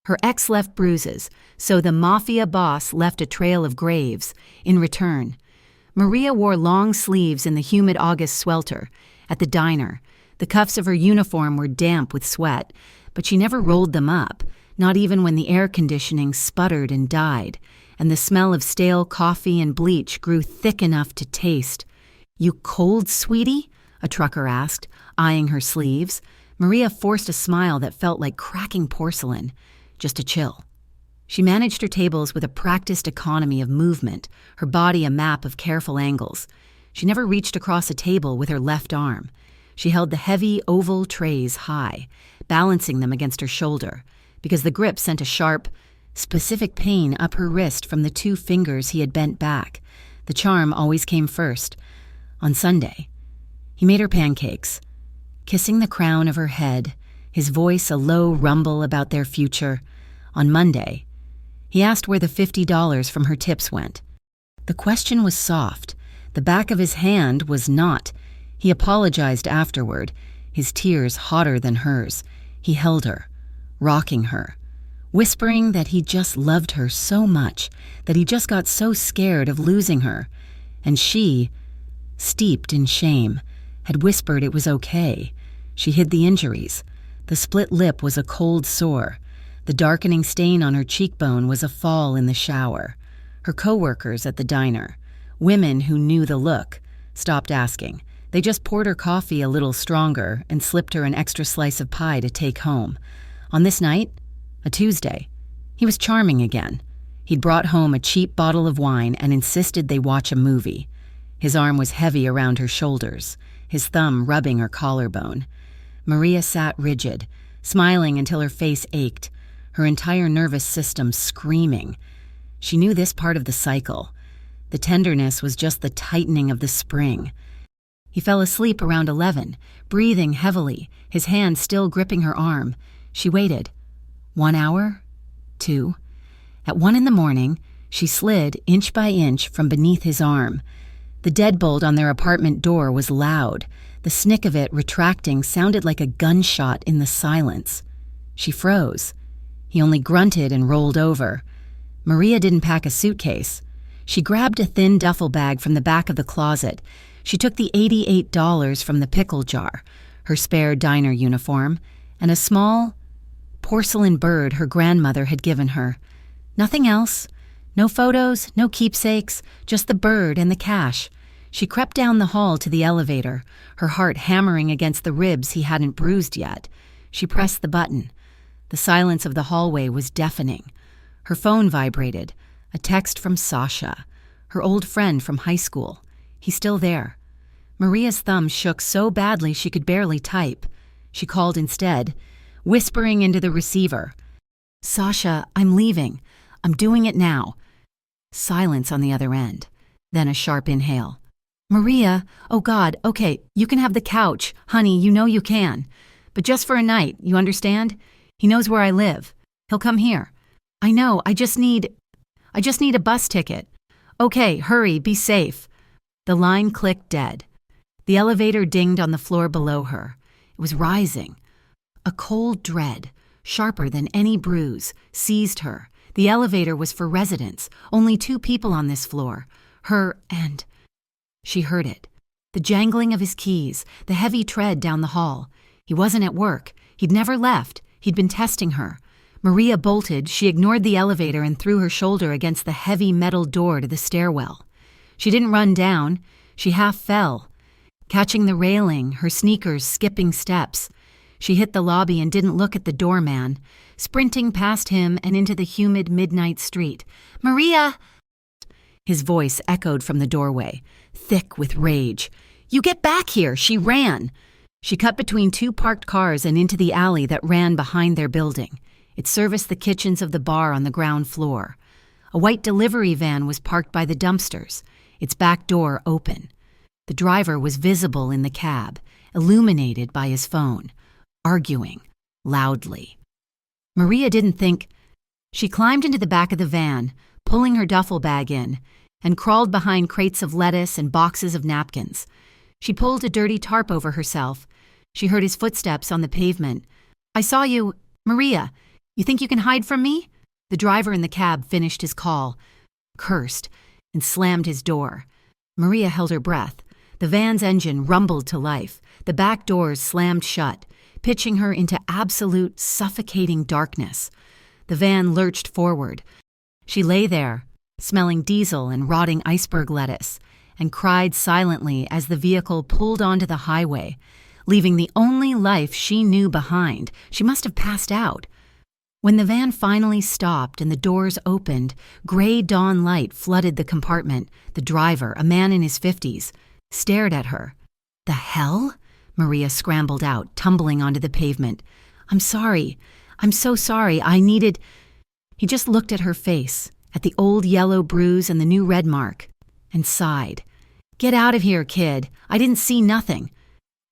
Her ex left bruises, so the mafia boss left a trail of graves in return. Maria wore long sleeves in the humid August swelter. At the diner, the cuffs of her uniform were damp with sweat, but she never rolled them up, not even when the air conditioning sputtered and died, and the smell of stale coffee and bleach grew thick enough to taste. "You cold, sweetie?" a trucker asked, eyeing her sleeves. Maria forced a smile that felt like cracking porcelain. Just a chill. She managed her tables with a practiced economy of movement, her body a map of careful angles. She never reached across a table with her left arm. She held the heavy, oval trays high, balancing them against her shoulder, because the grip sent a sharp, specific pain up her wrist from the 2 fingers he had bent back. The charm always came first. On Sunday, he made her pancakes, kissing the crown of her head, his voice a low rumble about their future. On Monday, he asked where the $50 from her tips went. The question was soft. The back of his hand was not. He apologized afterward, his tears hotter than hers. He held her, rocking her, whispering that he just loved her so much, that he just got so scared of losing her. And she, steeped in shame, had whispered it was okay. She hid the injuries. The split lip was a cold sore. The darkening stain on her cheekbone was a fall in the shower. Her coworkers at the diner, women who knew the look, stopped asking. They just poured her coffee a little stronger and slipped her an extra slice of pie to take home. On this night, a Tuesday, he was charming again. He'd brought home a cheap bottle of wine and insisted they watch a movie. His arm was heavy around her shoulders, his thumb rubbing her collarbone. Maria sat rigid, smiling until her face ached, her entire nervous system screaming. She knew this part of the cycle. The tenderness was just the tightening of the spring. He fell asleep around 11, breathing heavily, his hand still gripping her arm. She waited. 1 hour? 2. At 1 in the morning, she slid inch by inch from beneath his arm. The deadbolt on their apartment door was loud. The snick of it retracting sounded like a gunshot in the silence. She froze. He only grunted and rolled over. Maria didn't pack a suitcase. She grabbed a thin duffel bag from the back of the closet. She took the $88 from the pickle jar, her spare diner uniform, and a small porcelain bird her grandmother had given her. Nothing else. No photos, no keepsakes, just the bird and the cash. She crept down the hall to the elevator, her heart hammering against the ribs he hadn't bruised yet. She pressed the button. The silence of the hallway was deafening. Her phone vibrated. A text from Sasha, her old friend from high school. He's still there. Maria's thumb shook so badly she could barely type. She called instead, whispering into the receiver. "Sasha, I'm leaving. I'm doing it now." Silence on the other end. Then a sharp inhale. "Maria, oh God, okay, you can have the couch. Honey, you know you can. But just for a night, you understand? He knows where I live. He'll come here. I know, I just need a bus ticket. Okay, hurry, be safe." The line clicked dead. The elevator dinged on the floor below her. It was rising. A cold dread, sharper than any bruise, seized her. The elevator was for residents, only 2 people on this floor, her and... She heard it. The jangling of his keys, the heavy tread down the hall. He wasn't at work. He'd never left. He'd been testing her. Maria bolted. She ignored the elevator and threw her shoulder against the heavy metal door to the stairwell. She didn't run down. She half fell, catching the railing, her sneakers skipping steps. She hit the lobby and didn't look at the doorman, sprinting past him and into the humid midnight street. "Maria!" His voice echoed from the doorway, thick with rage. "You get back here!" She ran. She cut between 2 parked cars and into the alley that ran behind their building. It serviced the kitchens of the bar on the ground floor. A white delivery van was parked by the dumpsters, its back door open. The driver was visible in the cab, illuminated by his phone, arguing loudly. Maria didn't think. She climbed into the back of the van, pulling her duffel bag in, and crawled behind crates of lettuce and boxes of napkins. She pulled a dirty tarp over herself. She heard his footsteps on the pavement. "I saw you, Maria." You think you can hide from me?" The driver in the cab finished his call, cursed, and slammed his door. Maria held her breath. The van's engine rumbled to life. The back doors slammed shut, pitching her into absolute, suffocating darkness. The van lurched forward. She lay there, smelling diesel and rotting iceberg lettuce, and cried silently as the vehicle pulled onto the highway, leaving the only life she knew behind. She must have passed out. When the van finally stopped and the doors opened, gray dawn light flooded the compartment. The driver, a man in his 50s, stared at her. "The hell?" Maria scrambled out, tumbling onto the pavement. "I'm sorry. I'm so sorry. I needed—" He just looked at her face, at the old yellow bruise and the new red mark, and sighed. "Get out of here, kid. I didn't see nothing."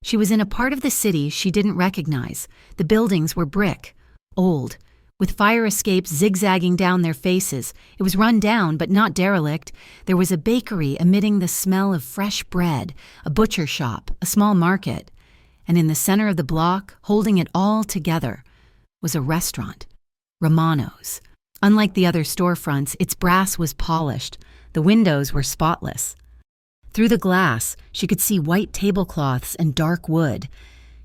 She was in a part of the city she didn't recognize. The buildings were brick, old, with fire escapes zigzagging down their faces. It was run down, but not derelict. There was a bakery emitting the smell of fresh bread, a butcher shop, a small market. And in the center of the block, holding it all together, was a restaurant, Romano's. Unlike the other storefronts, its brass was polished. The windows were spotless. Through the glass, she could see white tablecloths and dark wood.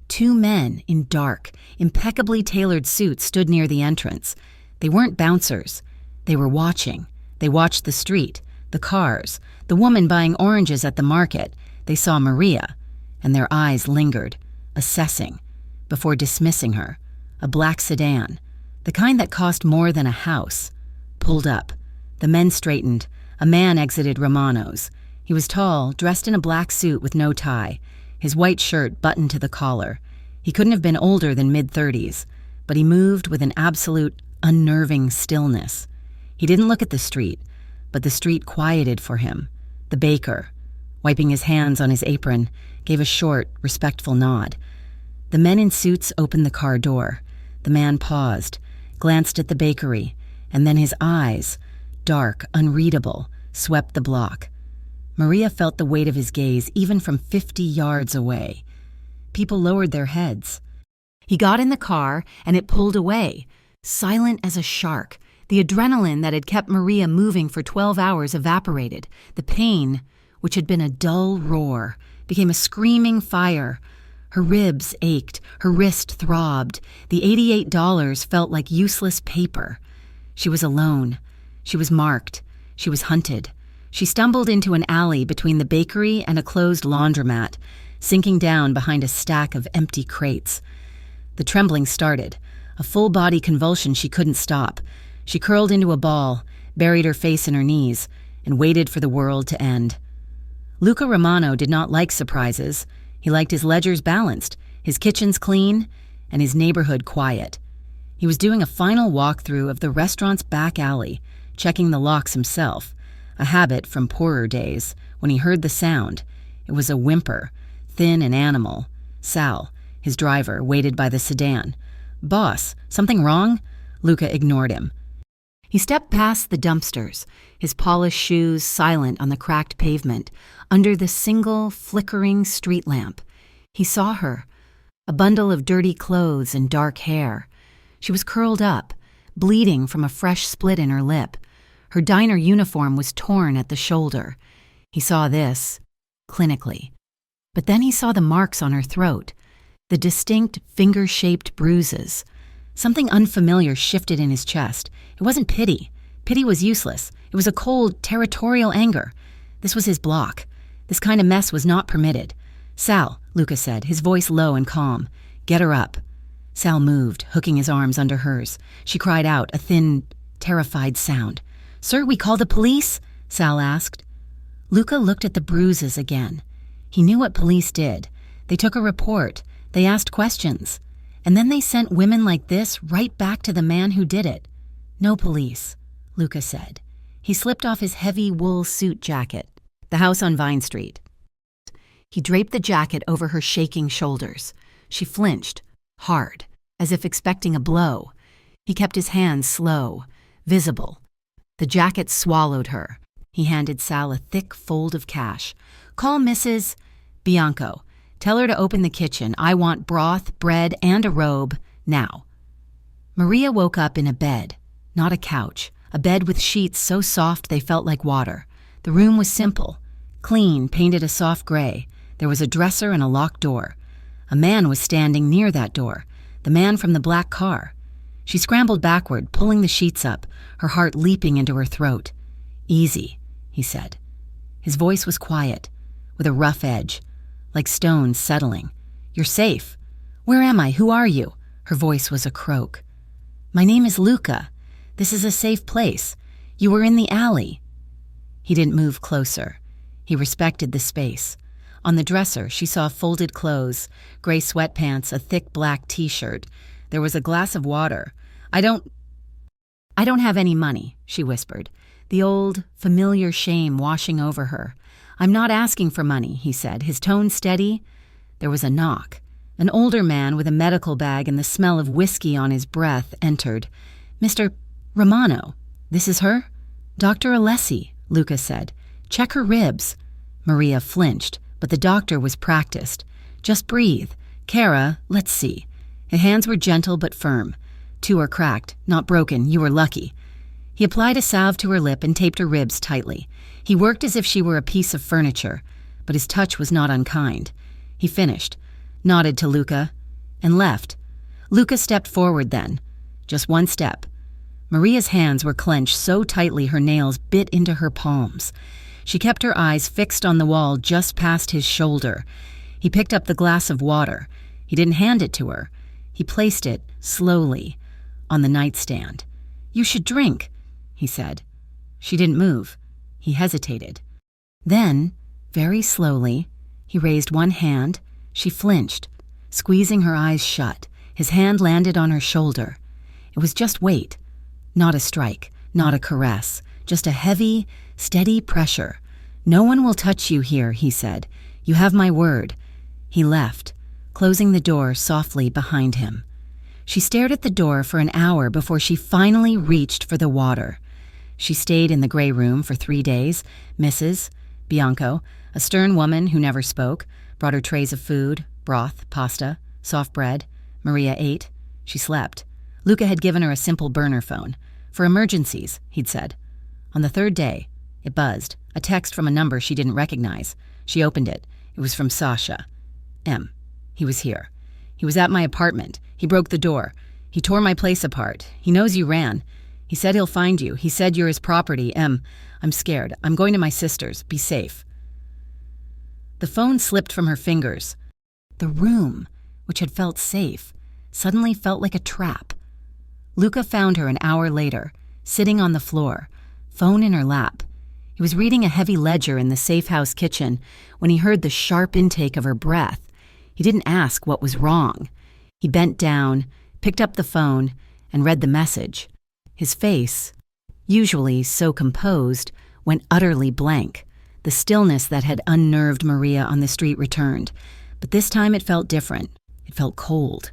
2 men in dark, impeccably tailored suits stood near the entrance. They weren't bouncers. They were watching. They watched the street, the cars, the woman buying oranges at the market. They saw Maria, and their eyes lingered, assessing, before dismissing her. A black sedan, the kind that cost more than a house, pulled up. The men straightened. A man exited Romano's. He was tall, dressed in a black suit with no tie, his white shirt buttoned to the collar. He couldn't have been older than mid-30s, but he moved with an absolute, unnerving stillness. He didn't look at the street, but the street quieted for him. The baker, wiping his hands on his apron, gave a short, respectful nod. The men in suits opened the car door. The man paused, glanced at the bakery, and then his eyes, dark, unreadable, swept the block. Maria felt the weight of his gaze even from 50 yards away. People lowered their heads. He got in the car, and it pulled away, silent as a shark. The adrenaline that had kept Maria moving for 12 hours evaporated. The pain, which had been a dull roar, became a screaming fire. Her ribs ached, her wrist throbbed. The $88 felt like useless paper. She was alone. She was marked. She was hunted. She stumbled into an alley between the bakery and a closed laundromat, sinking down behind a stack of empty crates. The trembling started, a full-body convulsion she couldn't stop. She curled into a ball, buried her face in her knees, and waited for the world to end. Luca Romano did not like surprises. He liked his ledgers balanced, his kitchens clean, and his neighborhood quiet. He was doing a final walkthrough of the restaurant's back alley, checking the locks himself, a habit from poorer days. When he heard the sound, it was a whimper, thin and animal. Sal, his driver, waited by the sedan. "Boss, something wrong?" Luca ignored him. He stepped past the dumpsters, his polished shoes silent on the cracked pavement, under the single, flickering street lamp. He saw her, a bundle of dirty clothes and dark hair. She was curled up, bleeding from a fresh split in her lip. Her diner uniform was torn at the shoulder. He saw this, clinically. But then he saw the marks on her throat, the distinct finger-shaped bruises. Something unfamiliar shifted in his chest. It wasn't pity. Pity was useless. It was a cold, territorial anger. This was his block. This kind of mess was not permitted. "Sal," Luca said, his voice low and calm. "Get her up." Sal moved, hooking his arms under hers. She cried out, a thin, terrified sound. "Sir, we call the police?" Sal asked. Luca looked at the bruises again. He knew what police did. They took a report. They asked questions. And then they sent women like this right back to the man who did it. "No police," Luca said. He slipped off his heavy wool suit jacket. "The house on Vine Street." He draped the jacket over her shaking shoulders. She flinched, hard, as if expecting a blow. He kept his hands slow, visible. The jacket swallowed her. He handed Sal a thick fold of cash. "Call Mrs. Bianco. Tell her to open the kitchen. I want broth, bread, and a robe, now." Maria woke up in a bed, not a couch, a bed with sheets so soft they felt like water. The room was simple, clean, painted a soft gray. There was a dresser and a locked door. A man was standing near that door, the man from the black car. She scrambled backward, pulling the sheets up, her heart leaping into her throat. "Easy," he said. His voice was quiet, with a rough edge, like stones settling. "You're safe." "Where am I? Who are you?" Her voice was a croak. "My name is Luca. This is a safe place. You were in the alley." He didn't move closer. He respected the space. On the dresser, she saw folded clothes, gray sweatpants, a thick black t-shirt. There was a glass of water. I don't have any money," she whispered, the old, familiar shame washing over her. "I'm not asking for money," he said, his tone steady. There was a knock. An older man with a medical bag and the smell of whiskey on his breath entered. "Mr. Romano, this is her?" "Dr. Alessi," Luca said. "Check her ribs." Maria flinched, but the doctor was practiced. "Just breathe. Kara, let's see." His hands were gentle but firm. "Two are cracked, not broken. You were lucky." He applied a salve to her lip and taped her ribs tightly. He worked as if she were a piece of furniture, but his touch was not unkind. He finished, nodded to Luca, and left. Luca stepped forward then. Just one step. Maria's hands were clenched so tightly her nails bit into her palms. She kept her eyes fixed on the wall just past his shoulder. He picked up the glass of water. He didn't hand it to her. He placed it, slowly, on the nightstand. "You should drink," he said. She didn't move. He hesitated. Then, very slowly, he raised one hand. She flinched, squeezing her eyes shut. His hand landed on her shoulder. It was just weight, not a strike, not a caress, just a heavy, steady pressure. "No one will touch you here," he said. "You have my word." He left, closing the door softly behind him. She stared at the door for an hour before she finally reached for the water. She stayed in the gray room for 3 days. Mrs. Bianco, a stern woman who never spoke, brought her trays of food, broth, pasta, soft bread. Maria ate. She slept. Luca had given her a simple burner phone. "For emergencies," he'd said. On the 3rd day, it buzzed, a text from a number she didn't recognize. She opened it. It was from Sasha. "M. He was here. He was at my apartment. He broke the door. He tore my place apart. He knows you ran. He said he'll find you. He said you're his property. M. I'm scared. I'm going to my sister's. Be safe." The phone slipped from her fingers. The room, which had felt safe, suddenly felt like a trap. Luca found her an hour later, sitting on the floor, phone in her lap. He was reading a heavy ledger in the safe house kitchen when he heard the sharp intake of her breath. He didn't ask what was wrong. He bent down, picked up the phone, and read the message. His face, usually so composed, went utterly blank. The stillness that had unnerved Maria on the street returned, but this time it felt different. It felt cold.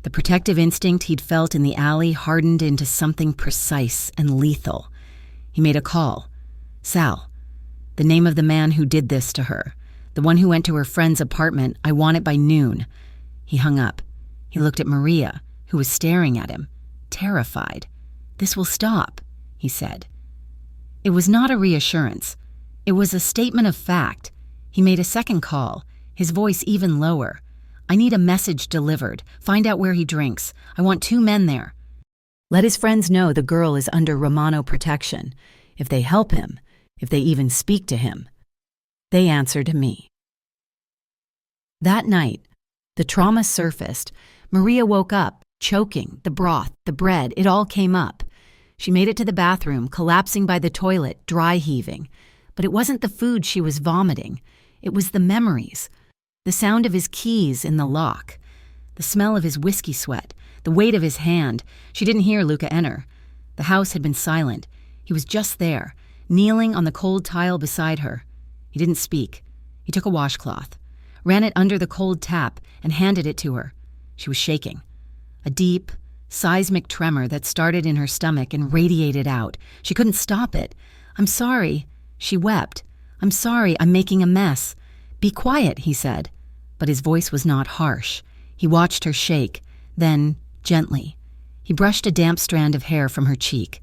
The protective instinct he'd felt in the alley hardened into something precise and lethal. He made a call. Sal, the name of the man who did this to her, the one who went to her friend's apartment. "I want it by noon." He hung up. He looked at Maria, who was staring at him, terrified. "This will stop," he said. It was not a reassurance. It was a statement of fact. He made a second call, his voice even lower. "I need a message delivered. Find out where he drinks. I want 2 men there. Let his friends know the girl is under Romano protection. If they help him, if they even speak to him, they answer to me." That night, the trauma surfaced. Maria woke up, choking, the broth, the bread, it all came up. She made it to the bathroom, collapsing by the toilet, dry heaving. But it wasn't the food she was vomiting. It was the memories. The sound of his keys in the lock. The smell of his whiskey sweat. The weight of his hand. She didn't hear Luca enter. The house had been silent. He was just there, kneeling on the cold tile beside her. He didn't speak. He took a washcloth, ran it under the cold tap, and handed it to her. She was shaking. A deep, seismic tremor that started in her stomach and radiated out. She couldn't stop it. "I'm sorry," she wept. "I'm sorry, I'm making a mess." "Be quiet," he said. But his voice was not harsh. He watched her shake. Then, gently, He brushed a damp strand of hair from her cheek.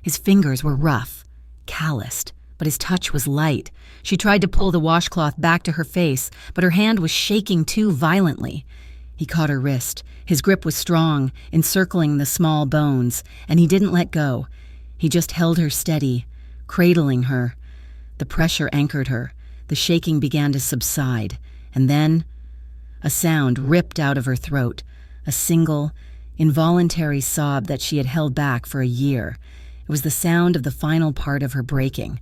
His fingers were rough, calloused, but his touch was light. She tried to pull the washcloth back to her face, but her hand was shaking too violently. He caught her wrist. His grip was strong, encircling the small bones, and he didn't let go. He just held her steady, cradling her. The pressure anchored her. The shaking began to subside, and then a sound ripped out of her throat, a single, involuntary sob that she had held back for a year. It was the sound of the final part of her breaking.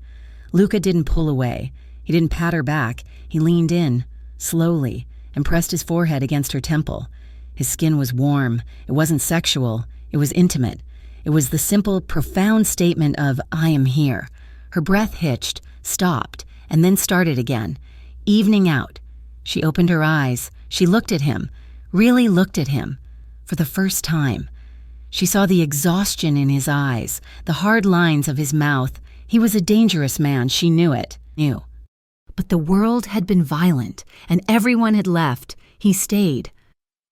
Luca didn't pull away. He didn't pat her back. He leaned in, slowly, and pressed his forehead against her temple. His skin was warm. It wasn't sexual. It was intimate. It was the simple, profound statement of, "I am here." Her breath hitched, stopped, and then started again, evening out. She opened her eyes. She looked at him, really looked at him, for the first time. She saw the exhaustion in his eyes, the hard lines of his mouth. He was a dangerous man, she knew it. But the world had been violent, and everyone had left. He stayed.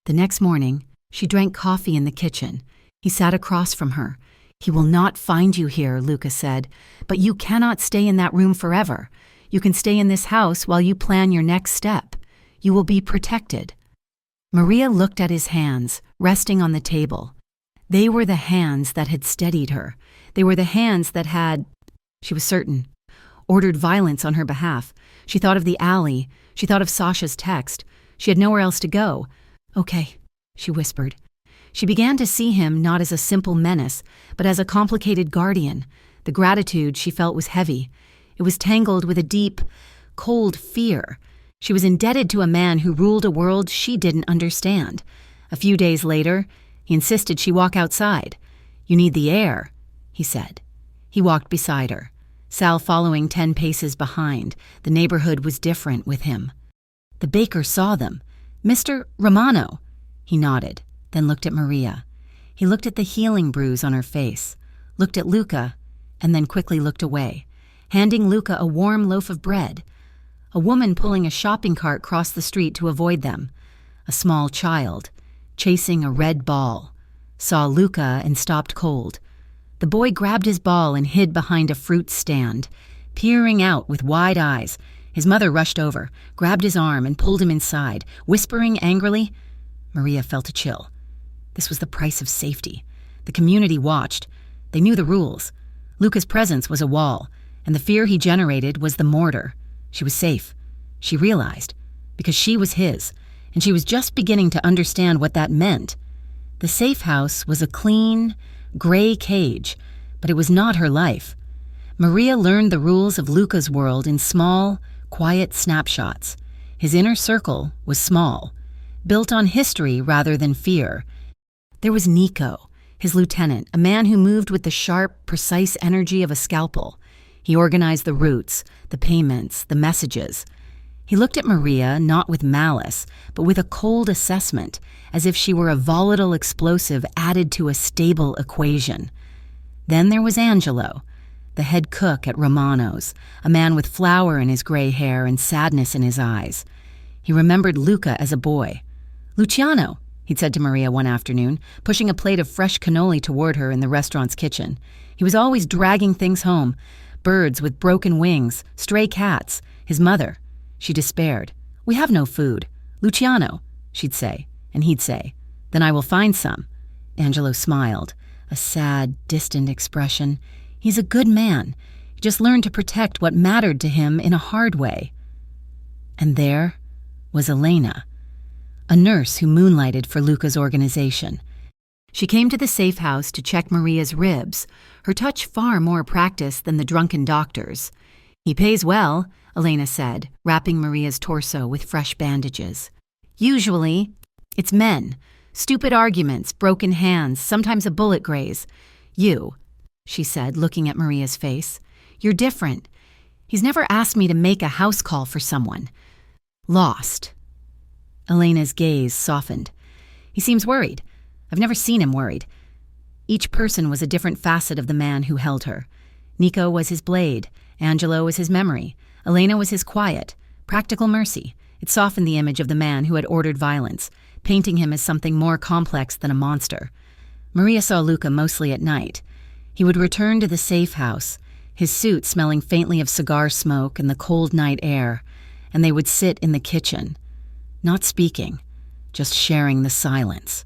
The next morning, she drank coffee in the kitchen. He sat across from her. "He will not find you here," Luca said, "but you cannot stay in that room forever. You can stay in this house while you plan your next step. You will be protected." Maria looked at his hands, resting on the table. They were the hands that had steadied her. They were the hands that had, she was certain, ordered violence on her behalf. She thought of the alley. She thought of Sasha's text. She had nowhere else to go. "Okay," she whispered. She began to see him not as a simple menace, but as a complicated guardian. The gratitude she felt was heavy. It was tangled with a deep, cold fear. She was indebted to a man who ruled a world she didn't understand. A few days later, he insisted she walk outside. "You need the air," he said. He walked beside her, Sal following 10 paces behind. The neighborhood was different with him. The baker saw them. "Mr. Romano." He nodded, then looked at Maria. He looked at the healing bruise on her face, looked at Luca, and then quickly looked away, handing Luca a warm loaf of bread. A woman pulling a shopping cart crossed the street to avoid them. A small child, chasing a red ball, saw Luca and stopped cold. The boy grabbed his ball and hid behind a fruit stand, peering out with wide eyes. His mother rushed over, grabbed his arm, and pulled him inside, whispering angrily. Maria felt a chill. This was the price of safety. The community watched. They knew the rules. Luca's presence was a wall, and the fear he generated was the mortar. She was safe, she realized, because she was his, and she was just beginning to understand what that meant. The safe house was a clean, gray cage, but it was not her life. Maria learned the rules of Luca's world in small, quiet snapshots. His inner circle was small, built on history rather than fear. There was Nico, his lieutenant, a man who moved with the sharp, precise energy of a scalpel. He organized the routes, the payments, the messages. He looked at Maria not with malice, but with a cold assessment, as if she were a volatile explosive added to a stable equation. Then there was Angelo, the head cook at Romano's, a man with flour in his gray hair and sadness in his eyes. He remembered Luca as a boy. "Luciano," he'd said to Maria one afternoon, pushing a plate of fresh cannoli toward her in the restaurant's kitchen. He was always dragging things home, birds with broken wings, stray cats, his mother. She despaired. "We have no food. Luciano," she'd say, and he'd say, "Then I will find some." Angelo smiled, a sad, distant expression. He's a good man. He just learned to protect what mattered to him in a hard way. And there was Elena, a nurse who moonlighted for Luca's organization. She came to the safe house to check Maria's ribs, her touch far more practiced than the drunken doctor's. "He pays well," Elena said, wrapping Maria's torso with fresh bandages. "Usually, it's men. Stupid arguments, broken hands, sometimes a bullet graze. You," she said, looking at Maria's face, "you're different. He's never asked me to make a house call for someone. Lost." Elena's gaze softened. "He seems worried. I've never seen him worried." Each person was a different facet of the man who held her. Nico was his blade. Angelo was his memory. Elena was his quiet, practical mercy. It softened the image of the man who had ordered violence, painting him as something more complex than a monster. Maria saw Luca mostly at night. He would return to the safe house, his suit smelling faintly of cigar smoke and the cold night air, and they would sit in the kitchen, not speaking, just sharing the silence.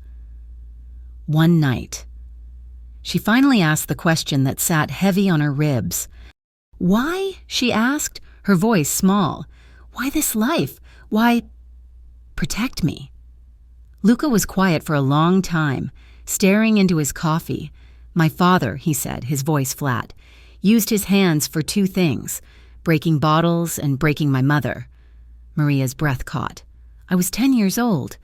One night, she finally asked the question that sat heavy on her ribs. "Why?" she asked, her voice small. "Why this life? Why protect me?" Luca was quiet for a long time, staring into his coffee. "My father," he said, his voice flat, "used his hands for two things, breaking bottles and breaking my mother." Maria's breath caught. "I was 10 years old,"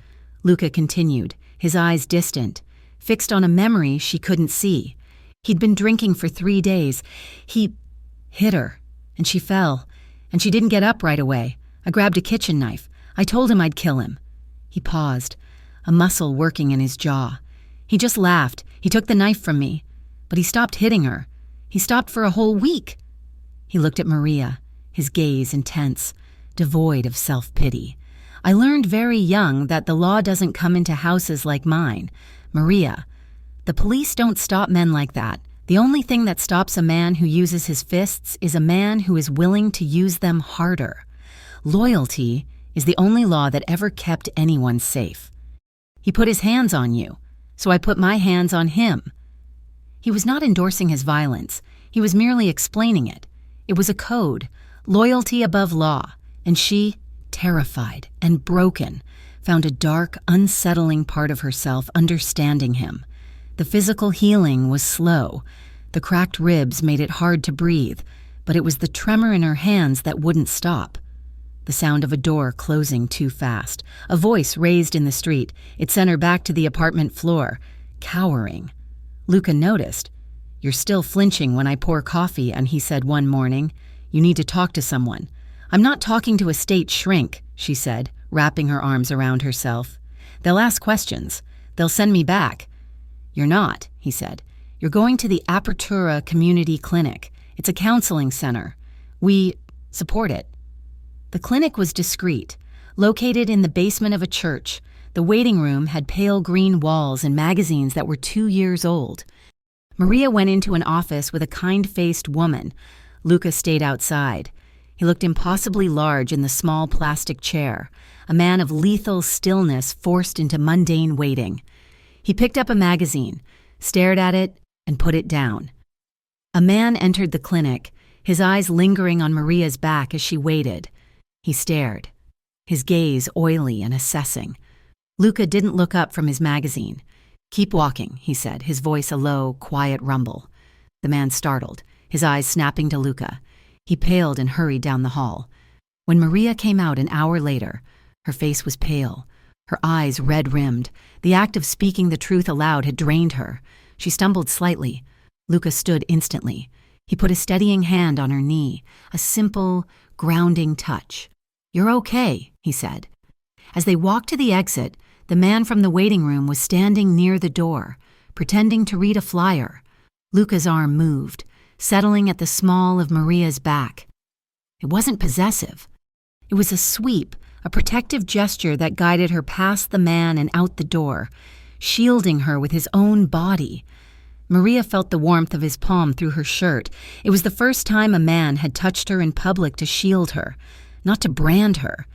Luca continued, his eyes distant, fixed on a memory she couldn't see. "He'd been drinking for 3 days. He hit her, and she fell, and she didn't get up right away. I grabbed a kitchen knife. I told him I'd kill him." He paused, a muscle working in his jaw. "He just laughed. He took the knife from me. But he stopped hitting her. He stopped for a whole week." He looked at Maria, his gaze intense, devoid of self-pity. "I learned very young that the law doesn't come into houses like mine. Maria, the police don't stop men like that. The only thing that stops a man who uses his fists is a man who is willing to use them harder. Loyalty is the only law that ever kept anyone safe. He put his hands on you, so I put my hands on him." He was not endorsing his violence. He was merely explaining it. It was a code, loyalty above law, and she, terrified and broken, found a dark, unsettling part of herself understanding him. The physical healing was slow. The cracked ribs made it hard to breathe, but it was the tremor in her hands that wouldn't stop. The sound of a door closing too fast. A voice raised in the street. It sent her back to the apartment floor, cowering. Luca noticed. "You're still flinching when I pour coffee," and he said one morning, "You need to talk to someone." "I'm not talking to a state shrink," she said, wrapping her arms around herself. "They'll ask questions. They'll send me back." "You're not," he said. "You're going to the Apertura Community Clinic. It's a counseling center. We support it." The clinic was discreet, located in the basement of a church. The waiting room had pale green walls and magazines that were 2 years old. Maria went into an office with a kind-faced woman. Luca stayed outside. He looked impossibly large in the small plastic chair, a man of lethal stillness forced into mundane waiting. He picked up a magazine, stared at it, and put it down. A man entered the clinic, his eyes lingering on Maria's back as she waited. He stared, his gaze oily and assessing. Luca didn't look up from his magazine. "Keep walking," he said, his voice a low, quiet rumble. The man startled, his eyes snapping to Luca. He paled and hurried down the hall. When Maria came out an hour later, her face was pale, her eyes red-rimmed. The act of speaking the truth aloud had drained her. She stumbled slightly. Luca stood instantly. He put a steadying hand on her knee, a simple, grounding touch. "You're okay," he said. As they walked to the exit, the man from the waiting room was standing near the door, pretending to read a flyer. Luca's arm moved, settling at the small of Maria's back. It wasn't possessive. It was a sweep, a protective gesture that guided her past the man and out the door, shielding her with his own body. Maria felt the warmth of his palm through her shirt. It was the first time a man had touched her in public to shield her, not to brand her.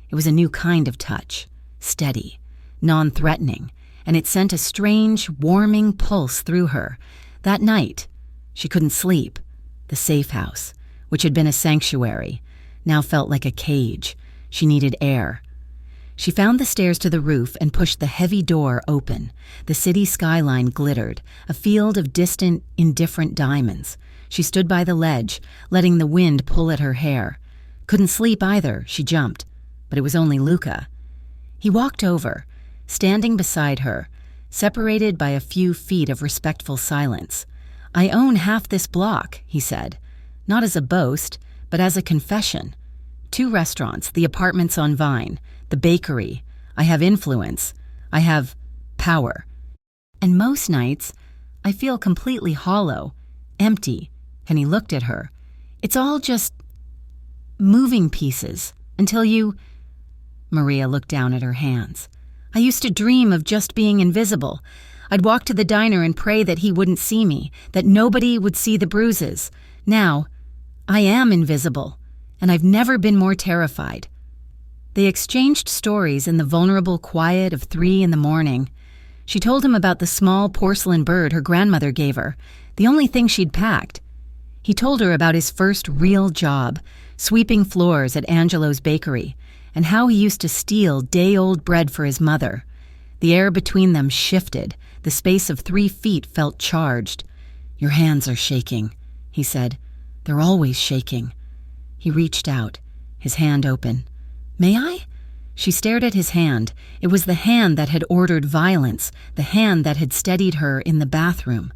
It was a new kind of touch, steady, non-threatening, and it sent a strange, warming pulse through her. That night, she couldn't sleep. The safe house, which had been a sanctuary, now felt like a cage. She needed air. She found the stairs to the roof and pushed the heavy door open. The city skyline glittered, a field of distant, indifferent diamonds. She stood by the ledge, letting the wind pull at her hair. Couldn't sleep either, she jumped. But it was only Luca. He walked over, standing beside her, separated by a few feet of respectful silence. "I own half this block," he said, not as a boast, but as a confession. 2 restaurants, the apartments on Vine, the bakery. I have influence. I have power. And most nights, I feel completely hollow, empty." And he looked at her. "It's all just moving pieces, until you—" Maria looked down at her hands. "I used to dream of just being invisible. I'd walk to the diner and pray that he wouldn't see me, that nobody would see the bruises. Now, I am invisible, and I've never been more terrified. They exchanged stories in the vulnerable quiet of 3 a.m. She told him about the small porcelain bird her grandmother gave her, the only thing she'd packed. He told her about his first real job, sweeping floors at Angelo's bakery, and how he used to steal day-old bread for his mother. The air between them shifted. The space of 3 feet felt charged. "Your hands are shaking," he said. "They're always shaking." He reached out, his hand open. "May I?" She stared at his hand. It was the hand that had ordered violence, the hand that had steadied her in the bathroom.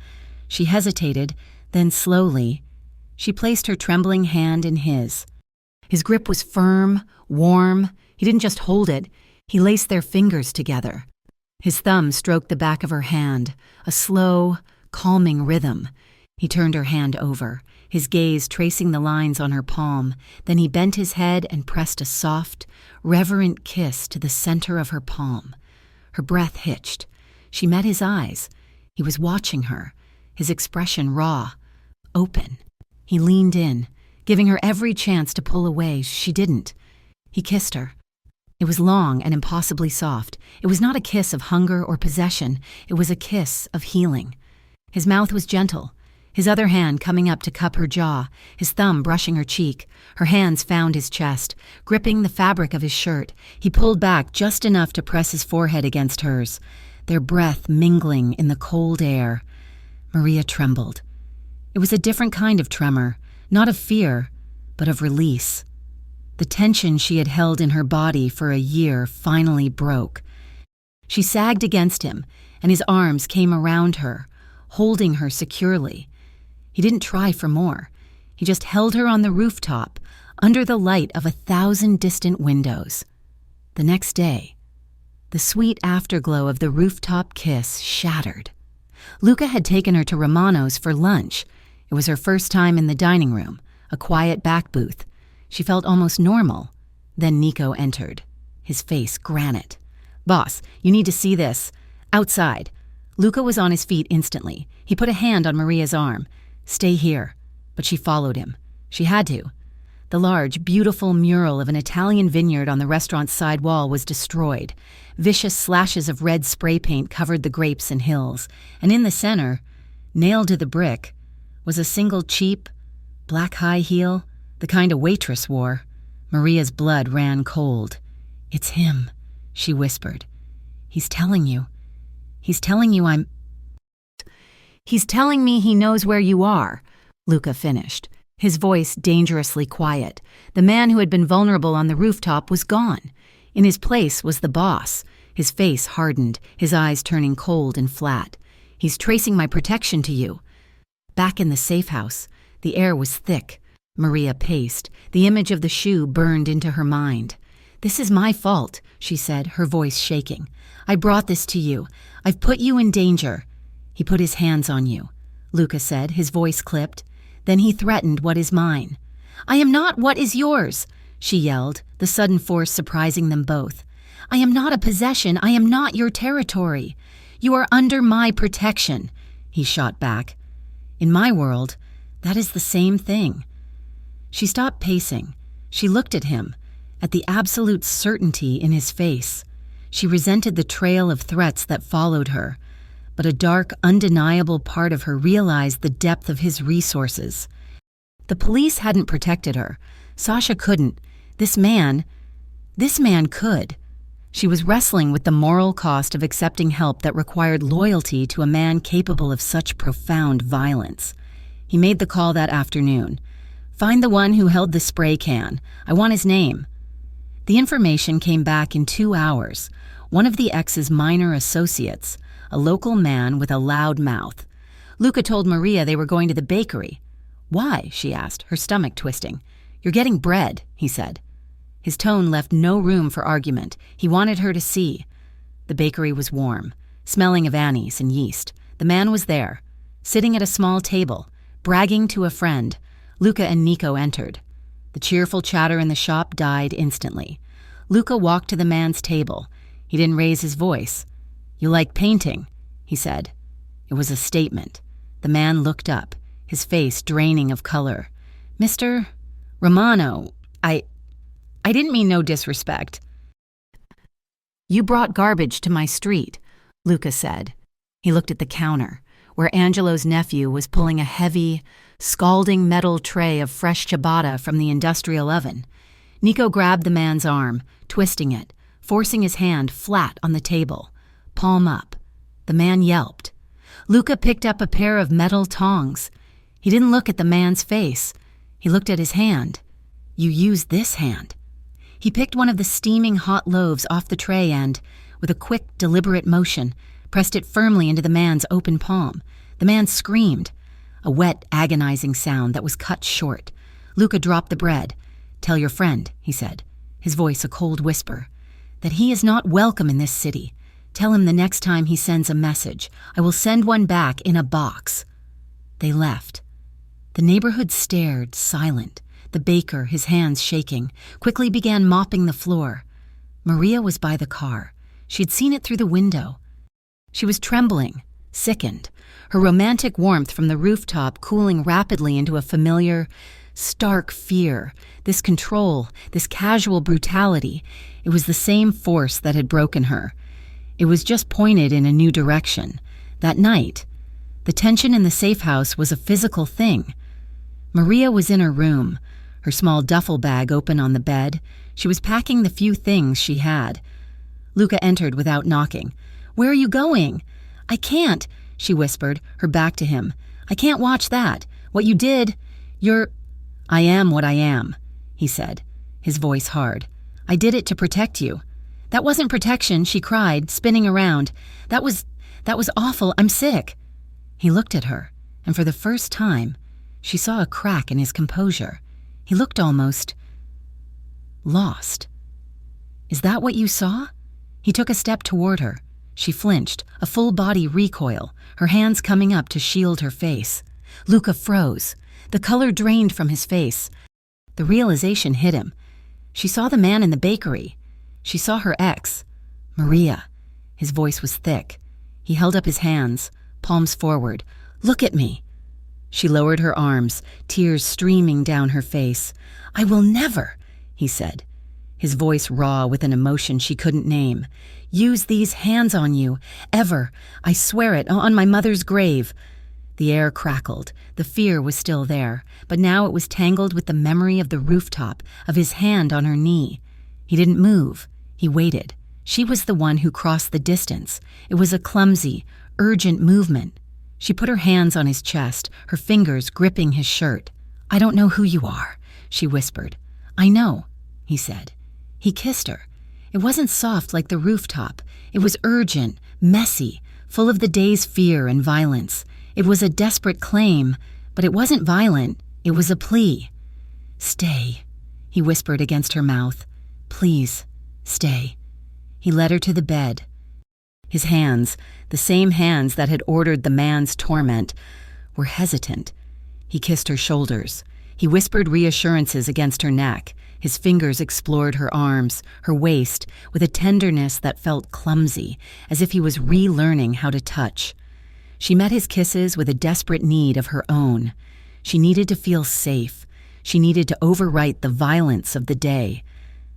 She hesitated, then slowly, she placed her trembling hand in his. His grip was firm, warm. He didn't just hold it, he laced their fingers together. His thumb stroked the back of her hand, a slow, calming rhythm. He turned her hand over, his gaze tracing the lines on her palm. Then he bent his head and pressed a soft, reverent kiss to the center of her palm. Her breath hitched. She met his eyes. He was watching her, his expression raw, open. He leaned in, giving her every chance to pull away. She didn't. He kissed her. It was long and impossibly soft. It was not a kiss of hunger or possession. It was a kiss of healing. His mouth was gentle, his other hand coming up to cup her jaw, his thumb brushing her cheek. Her hands found his chest, gripping the fabric of his shirt. He pulled back just enough to press his forehead against hers, their breath mingling in the cold air. Maria trembled. It was a different kind of tremor, not of fear, but of release. The tension she had held in her body for a year finally broke. She sagged against him, and his arms came around her, holding her securely. He didn't try for more. He just held her on the rooftop, under the light of 1,000 distant windows. The next day, the sweet afterglow of the rooftop kiss shattered. Luca had taken her to Romano's for lunch. It was her first time in the dining room, a quiet back booth. She felt almost normal. Then Nico entered, his face granite. "Boss, you need to see this. Outside." Luca was on his feet instantly. He put a hand on Maria's arm. "Stay here." But she followed him. She had to. The large, beautiful mural of an Italian vineyard on the restaurant's side wall was destroyed. Vicious slashes of red spray paint covered the grapes and hills. And in the center, nailed to the brick, was a single cheap, black high heel, the kind a waitress wore. Maria's blood ran cold. "It's him," she whispered. He's telling you I'm..." "He's telling me he knows where you are," Luca finished, his voice dangerously quiet. The man who had been vulnerable on the rooftop was gone. In his place was the boss, his face hardened, his eyes turning cold and flat. "He's tracing my protection to you." Back in the safe house, the air was thick. Maria paced. The image of the shoe burned into her mind. "This is my fault," she said, her voice shaking. "I brought this to you. I've put you in danger." "He put his hands on you," Luca said, his voice clipped. "Then he threatened what is mine." "I am not what is yours," she yelled, the sudden force surprising them both. "I am not a possession. I am not your territory. You are under my protection," he shot back. "In my world, that is the same thing." She stopped pacing. She looked at him, at the absolute certainty in his face. She resented the trail of threats that followed her, but a dark, undeniable part of her realized the depth of his resources. The police hadn't protected her. Sasha couldn't. This man could. She was wrestling with the moral cost of accepting help that required loyalty to a man capable of such profound violence. He made the call that afternoon. "Find the one who held the spray can. I want his name." The information came back in 2 hours. One of the ex's minor associates, a local man with a loud mouth. Luca told Maria they were going to the bakery. "Why?" she asked, her stomach twisting. "You're getting bread," he said. His tone left no room for argument. He wanted her to see. The bakery was warm, smelling of anise and yeast. The man was there, sitting at a small table, bragging to a friend. Luca and Nico entered. The cheerful chatter in the shop died instantly. Luca walked to the man's table. He didn't raise his voice. "You like painting?" he said. It was a statement. The man looked up, his face draining of color. Mr. Romano, I didn't mean no disrespect. You brought garbage to my street, Luca said. He looked at the counter, where Angelo's nephew was pulling a heavy, scalding metal tray of fresh ciabatta from the industrial oven. Nico grabbed the man's arm, twisting it, forcing his hand flat on the table, palm up. The man yelped. Luca picked up a pair of metal tongs. He didn't look at the man's face. He looked at his hand. You used this hand. He picked one of the steaming hot loaves off the tray and, with a quick, deliberate motion, pressed it firmly into the man's open palm. The man screamed, a wet, agonizing sound that was cut short. Luca dropped the bread. Tell your friend, he said, his voice a cold whisper, that he is not welcome in this city. Tell him the next time he sends a message, I will send one back in a box. They left. The neighborhood stared, silent. The baker, his hands shaking, quickly began mopping the floor. Maria was by the car. She had seen it through the window. She was trembling, sickened, her romantic warmth from the rooftop cooling rapidly into a familiar, stark fear. This control, this casual brutality, it was the same force that had broken her. It was just pointed in a new direction. That night, the tension in the safe house was a physical thing. Maria was in her room, her small duffel bag open on the bed. She was packing the few things she had. Luca entered without knocking. Where are you going? I can't, she whispered, her back to him. I can't watch that. What you did, I am what I am, he said, his voice hard. I did it to protect you. That wasn't protection, she cried, spinning around. That was awful. I'm sick. He looked at her, and for the first time, she saw a crack in his composure. He looked almost lost. Is that what you saw? He took a step toward her. She flinched, a full-body recoil, her hands coming up to shield her face. Luca froze. The color drained from his face. The realization hit him. She saw the man in the bakery. She saw her ex, Maria. His voice was thick. He held up his hands, palms forward. Look at me. She lowered her arms, tears streaming down her face. I will never, he said, his voice raw with an emotion she couldn't name. Use these hands on you, ever. I swear it, on my mother's grave. The air crackled. The fear was still there, but now it was tangled with the memory of the rooftop, of his hand on her knee. He didn't move. He waited. She was the one who crossed the distance. It was a clumsy, urgent movement. She put her hands on his chest, her fingers gripping his shirt. I don't know who you are, she whispered. I know, he said. He kissed her. It wasn't soft like the rooftop. It was urgent, messy, full of the day's fear and violence. It was a desperate claim, but it wasn't violent. It was a plea. Stay, he whispered against her mouth. Please, stay. He led her to the bed. His hands, the same hands that had ordered the man's torment, were hesitant. He kissed her shoulders. He whispered reassurances against her neck. His fingers explored her arms, her waist, with a tenderness that felt clumsy, as if he was relearning how to touch. She met his kisses with a desperate need of her own. She needed to feel safe. She needed to overwrite the violence of the day.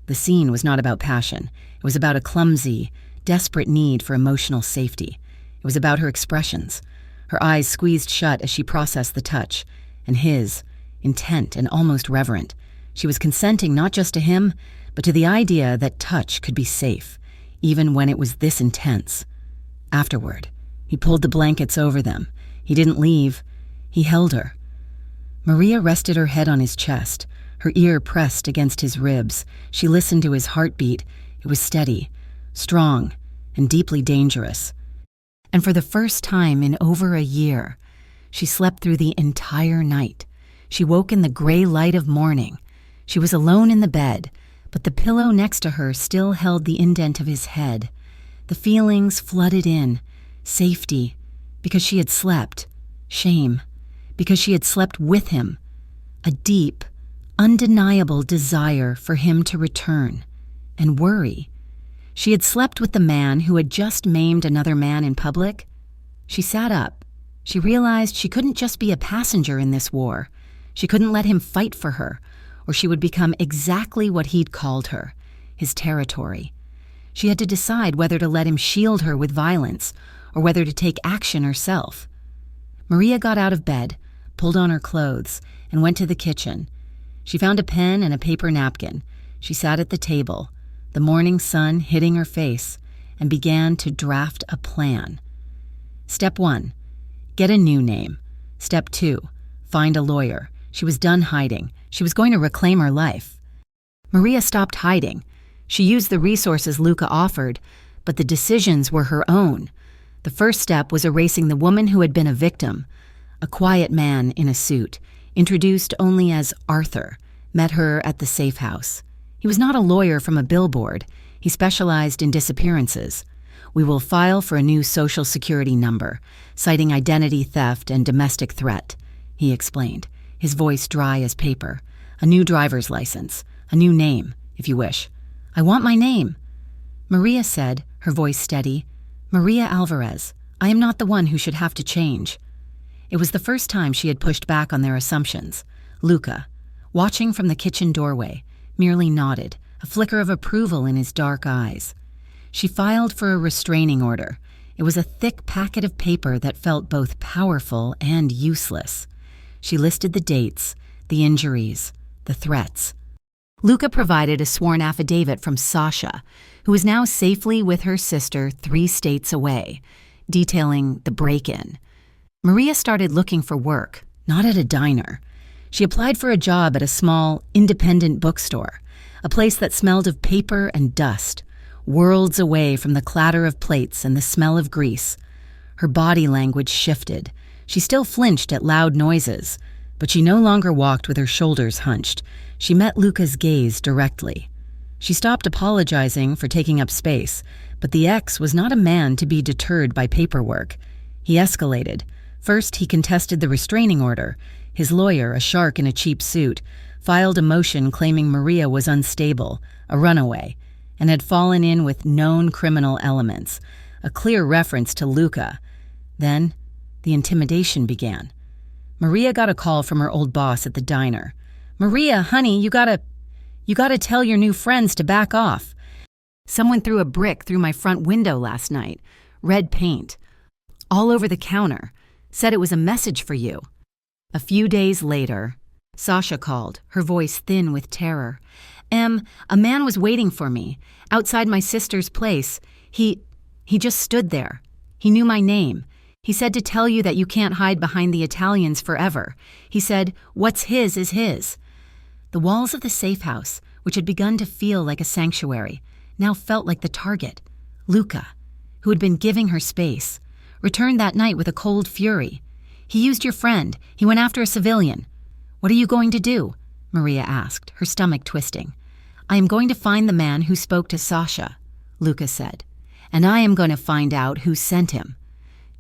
The scene was not about passion. It was about a clumsy, desperate need for emotional safety. It was about her expressions. Her eyes squeezed shut as she processed the touch, and his, intent and almost reverent. She was consenting not just to him, but to the idea that touch could be safe, even when it was this intense. Afterward, he pulled the blankets over them. He didn't leave. He held her. Maria rested her head on his chest, her ear pressed against his ribs. She listened to his heartbeat. It was steady, strong, and deeply dangerous. And for the first time in over a year, she slept through the entire night. She woke in the gray light of morning. She was alone in the bed, but the pillow next to her still held the indent of his head. The feelings flooded in. Safety, because she had slept. Shame, because she had slept with him. A deep, undeniable desire for him to return. And worry. She had slept with the man who had just maimed another man in public. She sat up. She realized she couldn't just be a passenger in this war. She couldn't let him fight for her, or she would become exactly what he'd called her, his territory. She had to decide whether to let him shield her with violence, or whether to take action herself. Maria got out of bed, pulled on her clothes, and went to the kitchen. She found a pen and a paper napkin. She sat at the table, the morning sun hitting her face, and began to draft a plan. Step 1, get a new name. Step 2, find a lawyer. She was done hiding. She was going to reclaim her life. Maria stopped hiding. She used the resources Luca offered, but the decisions were her own. The first step was erasing the woman who had been a victim. A quiet man in a suit, introduced only as Arthur, met her at the safe house. He was not a lawyer from a billboard. He specialized in disappearances. We will file for a new Social Security number, citing identity theft and domestic threat, he explained, his voice dry as paper. A new driver's license, a new name, if you wish. I want my name. Maria said, her voice steady, Maria Alvarez. I am not the one who should have to change. It was the first time she had pushed back on their assumptions. Luca, watching from the kitchen doorway, merely nodded, a flicker of approval in his dark eyes. She filed for a restraining order. It was a thick packet of paper that felt both powerful and useless. She listed the dates, the injuries, the threats. Luca provided a sworn affidavit from Sasha, who was now safely with her sister 3 states away, detailing the break-in. Maria started looking for work, not at a diner. She applied for a job at a small, independent bookstore, a place that smelled of paper and dust, worlds away from the clatter of plates and the smell of grease. Her body language shifted. She still flinched at loud noises, but she no longer walked with her shoulders hunched. She met Luca's gaze directly. She stopped apologizing for taking up space, but the ex was not a man to be deterred by paperwork. He escalated. First, he contested the restraining order. His lawyer, a shark in a cheap suit, filed a motion claiming Maria was unstable, a runaway, and had fallen in with known criminal elements, a clear reference to Luca. Then, the intimidation began. Maria got a call from her old boss at the diner. Maria, honey, you gotta tell your new friends to back off. Someone threw a brick through my front window last night. Red paint. All over the counter. Said it was a message for you. A few days later, Sasha called, her voice thin with terror. A man was waiting for me, outside my sister's place. He just stood there. He knew my name. He said to tell you that you can't hide behind the Italians forever. He said, what's his is his. The walls of the safe house, which had begun to feel like a sanctuary, now felt like the target. Luca, who had been giving her space, returned that night with a cold fury. He used your friend. He went after a civilian. What are you going to do? Maria asked, her stomach twisting. I am going to find the man who spoke to Sasha, Luca said, and I am going to find out who sent him.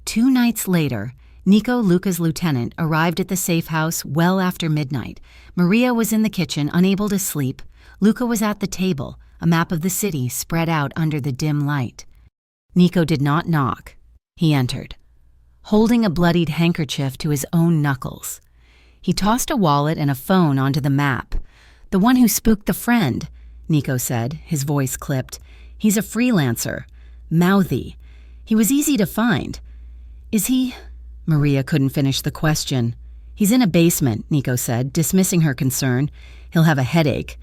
2 nights later, Nico, Luca's lieutenant, arrived at the safe house well after midnight. Maria was in the kitchen, unable to sleep. Luca was at the table, a map of the city spread out under the dim light. Nico did not knock. He entered, holding a bloodied handkerchief to his own knuckles. He tossed a wallet and a phone onto the map. The one who spooked the friend, Nico said, his voice clipped. He's a freelancer. Mouthy. He was easy to find. Is he? Maria couldn't finish the question. He's in a basement, Nico said, dismissing her concern. He'll have a headache.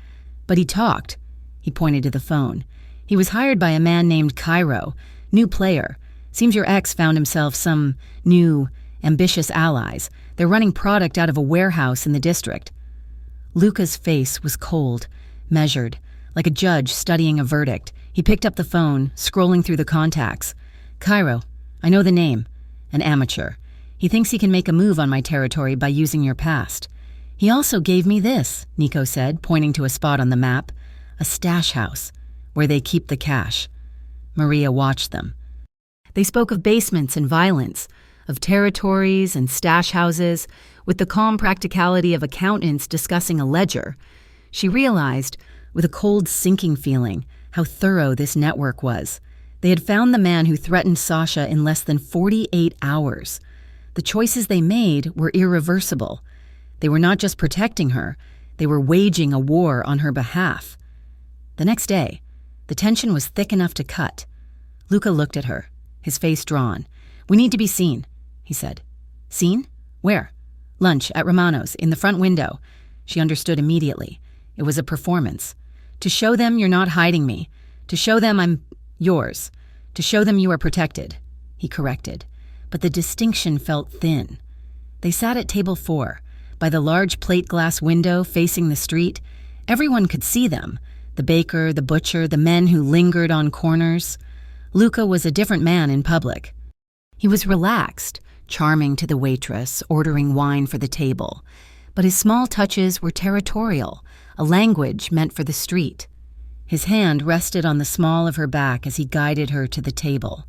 But he talked. He pointed to the phone. He was hired by a man named Cairo, new player. Seems your ex found himself some new, ambitious allies. They're running product out of a warehouse in the district. Luca's face was cold, measured, like a judge studying a verdict. He picked up the phone, scrolling through the contacts. Cairo, I know the name. An amateur. He thinks he can make a move on my territory by using your past. He also gave me this, Nico said, pointing to a spot on the map. A stash house, where they keep the cash. Maria watched them. They spoke of basements and violence, of territories and stash houses, with the calm practicality of accountants discussing a ledger. She realized, with a cold sinking feeling, how thorough this network was. They had found the man who threatened Sasha in less than 48 hours. The choices they made were irreversible. They were not just protecting her, they were waging a war on her behalf. The next day, the tension was thick enough to cut. Luca looked at her, his face drawn. "We need to be seen," he said. "Seen? Where?" "Lunch at Romano's, in the front window." She understood immediately. It was a performance. "To show them you're not hiding me. To show them I'm yours. To show them you are protected," he corrected. But the distinction felt thin. They sat at table 4, by the large plate glass window facing the street. Everyone could see them. The baker, the butcher, the men who lingered on corners. Luca was a different man in public. He was relaxed, charming to the waitress, ordering wine for the table. But his small touches were territorial, a language meant for the street. His hand rested on the small of her back as he guided her to the table.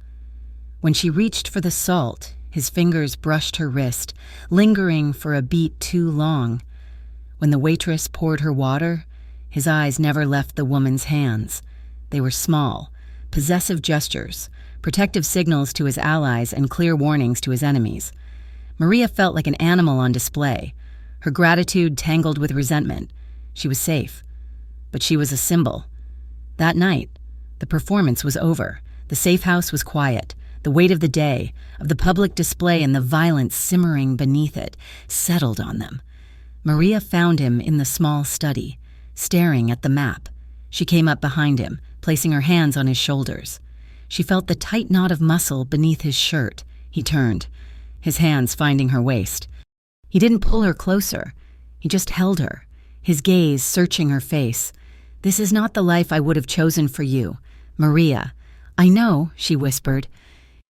When she reached for the salt, his fingers brushed her wrist, lingering for a beat too long. When the waitress poured her water, his eyes never left the woman's hands. They were small, possessive gestures, protective signals to his allies and clear warnings to his enemies. Maria felt like an animal on display, her gratitude tangled with resentment. She was safe, but she was a symbol. That night, the performance was over. The safe house was quiet. The weight of the day, of the public display and the violence simmering beneath it, settled on them. Maria found him in the small study, staring at the map. She came up behind him, placing her hands on his shoulders. She felt the tight knot of muscle beneath his shirt. He turned, his hands finding her waist. He didn't pull her closer. He just held her, his gaze searching her face. "This is not the life I would have chosen for you, Maria." "I know," she whispered.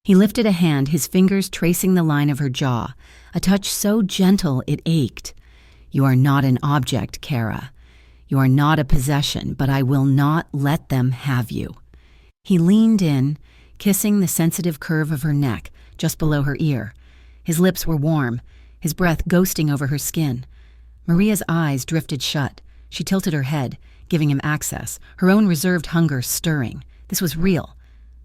He lifted a hand, his fingers tracing the line of her jaw, a touch so gentle it ached. "You are not an object, Kara. You are not a possession, but I will not let them have you." He leaned in, kissing the sensitive curve of her neck, just below her ear. His lips were warm, his breath ghosting over her skin. Maria's eyes drifted shut. She tilted her head, giving him access, her own reserved hunger stirring. This was real,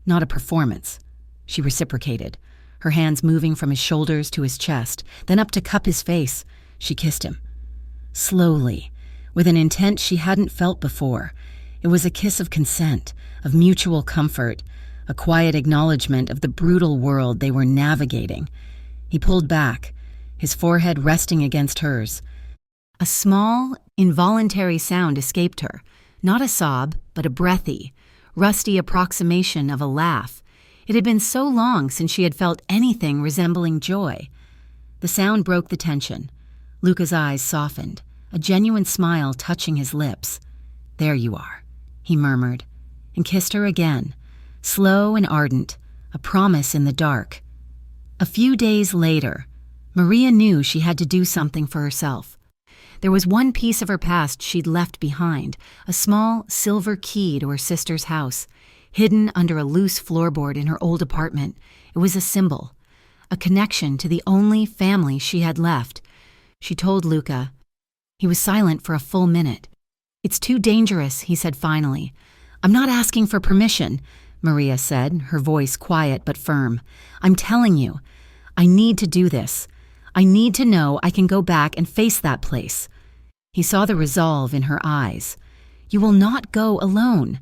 not a performance. She reciprocated, her hands moving from his shoulders to his chest, then up to cup his face. She kissed him. Slowly, with an intent she hadn't felt before. It was a kiss of consent, of mutual comfort, a quiet acknowledgement of the brutal world they were navigating. He pulled back, his forehead resting against hers. A small, involuntary sound escaped her, not a sob, but a breathy, rusty approximation of a laugh. It had been so long since she had felt anything resembling joy. The sound broke the tension. Luca's eyes softened, a genuine smile touching his lips. "There you are," he murmured, and kissed her again, slow and ardent, a promise in the dark. A few days later, Maria knew she had to do something for herself. There was one piece of her past she'd left behind, a small silver key to her sister's house, hidden under a loose floorboard in her old apartment. It was a symbol, a connection to the only family she had left. She told Luca. He was silent for a full minute. "It's too dangerous," he said finally. "I'm not asking for permission," Maria said, her voice quiet but firm. "I'm telling you, I need to do this. I need to know I can go back and face that place." He saw the resolve in her eyes. "You will not go alone.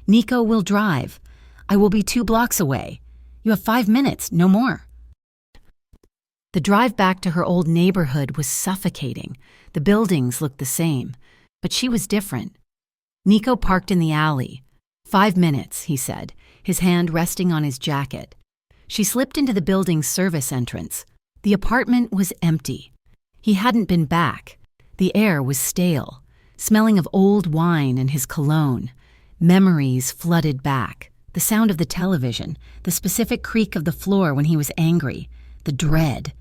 Nico will drive. I will be 2 blocks away. You have 5 minutes, no more." The drive back to her old neighborhood was suffocating. The buildings looked the same, but she was different. Nico parked in the alley. 5 minutes, he said, his hand resting on his jacket. She slipped into the building's service entrance. The apartment was empty. He hadn't been back. The air was stale, smelling of old wine and his cologne. Memories flooded back. The sound of the television, the specific creak of the floor when he was angry, the dread.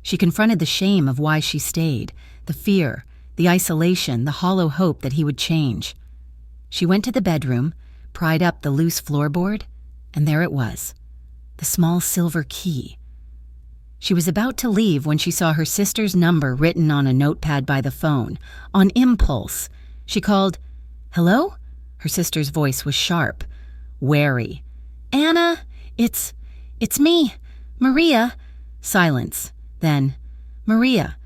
She confronted the shame of why she stayed, the fear, the isolation, the hollow hope that he would change. She went to the bedroom, pried up the loose floorboard, and there it was, the small silver key. She was about to leave when she saw her sister's number written on a notepad by the phone. On impulse, she called, "Hello?" Her sister's voice was sharp, wary. Anna, it's me, Maria. Silence. Then, Maria.